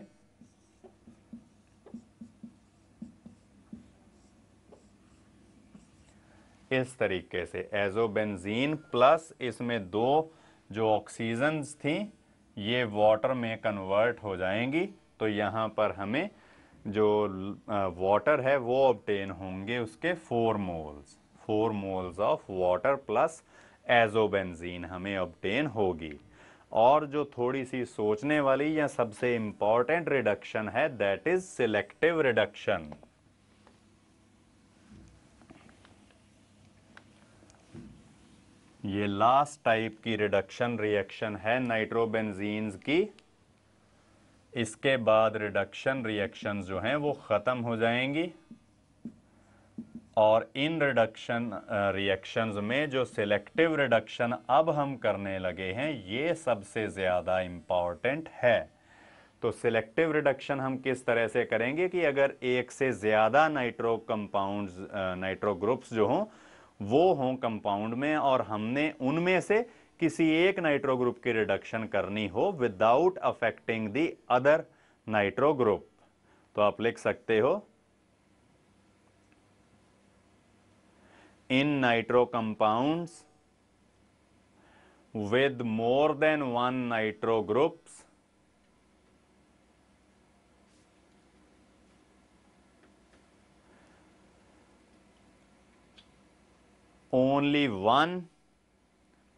इस तरीके से एजोबेंजीन प्लस इसमें दो जो ऑक्सीजन्स थी ये वाटर में कन्वर्ट हो जाएंगी। तो यहाँ पर हमें जो वाटर है वो ऑब्टेन होंगे उसके 4 moles of water plus azobenzene हमें ऑब्टेन होगी। और जो थोड़ी सी सोचने वाली या सबसे इंपॉर्टेंट रिडक्शन है दैट इज सिलेक्टिव रिडक्शन। ये लास्ट टाइप की रिडक्शन रिएक्शन है नाइट्रोबेंजीन्स की। इसके बाद रिडक्शन रिएक्शंस जो हैं वो ख़त्म हो जाएंगी। और इन रिडक्शन रिएक्शंस में जो सिलेक्टिव रिडक्शन अब हम करने लगे हैं ये सबसे ज़्यादा इम्पॉर्टेंट है। तो सिलेक्टिव रिडक्शन हम किस तरह से करेंगे कि अगर एक से ज़्यादा नाइट्रो कंपाउंड्स नाइट्रो ग्रुप्स जो हों वो हों कंपाउंड में और हमने उनमें से किसी एक नाइट्रो ग्रुप की रिडक्शन करनी हो without affecting the other nitro group, तो आप लिख सकते हो in nitro compounds with more than one nitro groups only one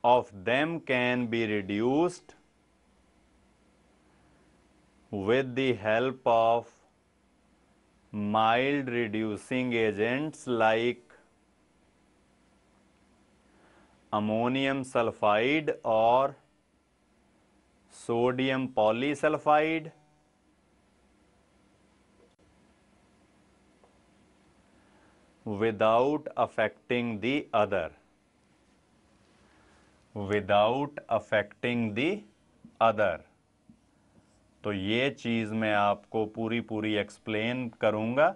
of them can be reduced with the help of mild reducing agents like ammonium sulfide or sodium polysulfide without affecting the other, without affecting the other। तो ये चीज़ मैं आपको पूरी पूरी एक्सप्लेन करूंगा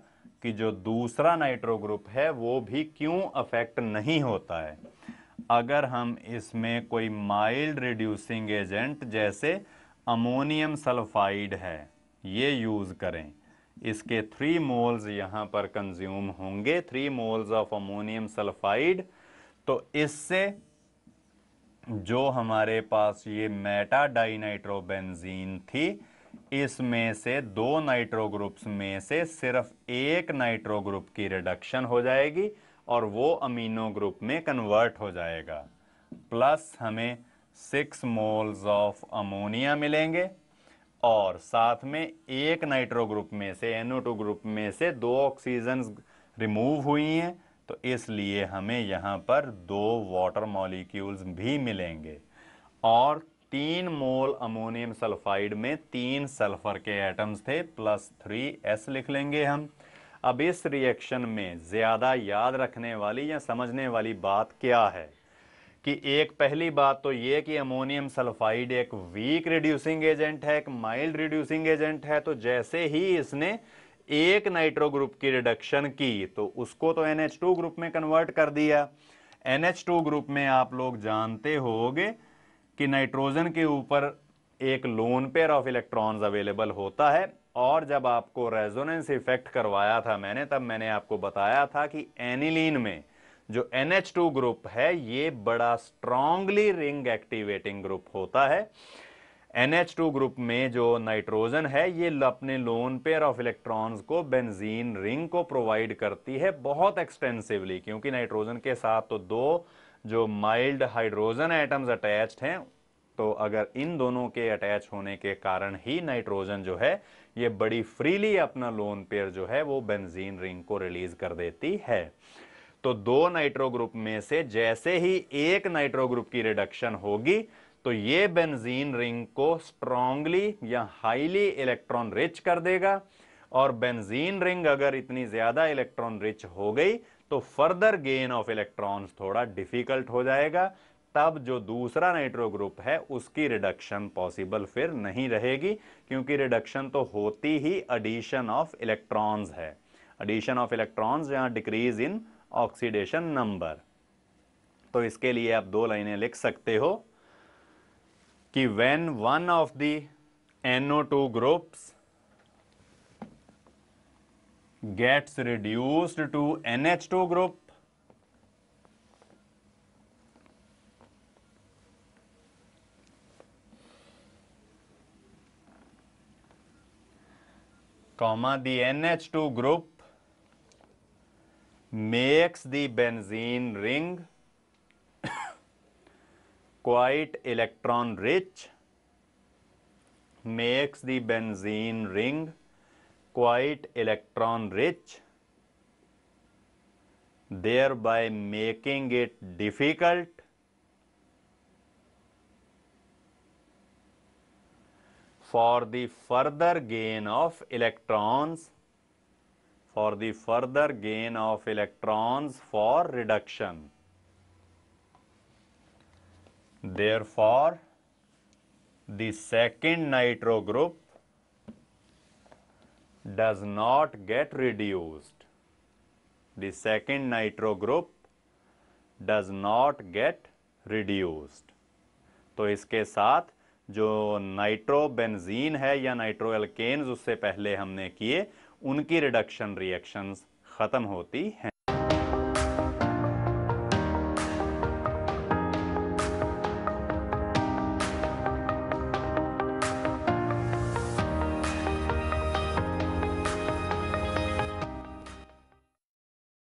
कि जो दूसरा नाइट्रो ग्रुप है वो भी क्यों अफेक्ट नहीं होता है अगर हम इसमें कोई माइल्ड रिड्यूसिंग एजेंट जैसे अमोनियम सल्फाइड है ये यूज़ करें। इसके 3 मोल्स यहाँ पर कंज्यूम होंगे, 3 मोल्स ऑफ अमोनियम सल्फाइड। तो इससे जो हमारे पास ये मेटा डाइनाइट्रोबेंजीन थी, इसमें से 2 नाइट्रो ग्रुप्स में से सिर्फ एक नाइट्रो ग्रुप की रिडक्शन हो जाएगी और वो अमीनो ग्रुप में कन्वर्ट हो जाएगा। प्लस हमें 6 मोल्स ऑफ अमोनिया मिलेंगे और साथ में एक नाइट्रो ग्रुप में से, NO2 ग्रुप में से 2 ऑक्सीजन रिमूव हुई हैं, तो इसलिए हमें यहाँ पर 2 वाटर मॉलिक्यूल्स भी मिलेंगे और 3 मोल अमोनियम सल्फाइड में 3 सल्फर के एटम्स थे, प्लस 3s लिख लेंगे हम। अब इस रिएक्शन में ज़्यादा याद रखने वाली या समझने वाली बात क्या है कि एक पहली बात तो ये कि अमोनियम सल्फाइड एक वीक रिड्यूसिंग एजेंट है, एक माइल्ड रिड्यूसिंग एजेंट है। तो जैसे ही इसने एक नाइट्रो ग्रुप की रिडक्शन की तो उसको तो NH2 ग्रुप में कन्वर्ट कर दिया। NH2 ग्रुप में आप लोग जानते होंगे कि नाइट्रोजन के ऊपर एक lone pair of electrons available होता है, और जब आपको रेजोनेंस इफेक्ट करवाया था मैंने, तब मैंने आपको बताया था कि एनिलीन में जो NH2 ग्रुप है ये बड़ा स्ट्रांगली रिंग एक्टिवेटिंग ग्रुप होता है। NH2 ग्रुप में जो नाइट्रोजन है ये अपने लोन पेयर ऑफ इलेक्ट्रॉन्स को बेंजीन रिंग को प्रोवाइड करती है बहुत एक्सटेंसिवली, क्योंकि नाइट्रोजन के साथ तो 2 जो माइल्ड हाइड्रोजन एटम्स अटैच्ड हैं, तो अगर इन दोनों के अटैच होने के कारण ही नाइट्रोजन जो है ये बड़ी फ्रीली अपना लोन पेयर जो है वो बेंजीन रिंग को रिलीज कर देती है। तो 2 नाइट्रो ग्रुप में से जैसे ही एक नाइट्रो ग्रुप की रिडक्शन होगी तो ये बेंजीन रिंग को स्ट्रांगली या हाईली इलेक्ट्रॉन रिच कर देगा, और बेंजीन रिंग अगर इतनी ज्यादा इलेक्ट्रॉन रिच हो गई तो फर्दर गेन ऑफ इलेक्ट्रॉन्स थोड़ा डिफिकल्ट हो जाएगा। तब जो दूसरा नाइट्रो ग्रुप है उसकी रिडक्शन पॉसिबल फिर नहीं रहेगी, क्योंकि रिडक्शन तो होती ही एडिशन ऑफ इलेक्ट्रॉन्स है, एडिशन ऑफ इलेक्ट्रॉन्स या डिक्रीज इन ऑक्सीडेशन नंबर। तो इसके लिए आप 2 लाइनें लिख सकते हो कि when one of the NO2 groups gets reduced to NH2 group, comma the NH2 group makes the benzene ring quite electron rich, makes the benzene ring quite electron rich, thereby making it difficult for the further gain of electrons, for the further gain of electrons for reduction. Therefore, the second nitro group does not get reduced. The second nitro group does not get reduced. तो इसके साथ जो नाइट्रोबेंजीन है या नाइट्रो एल्केन्स उससे पहले हमने किए उनकी रिडक्शन रिएक्शंस खत्म होती हैं।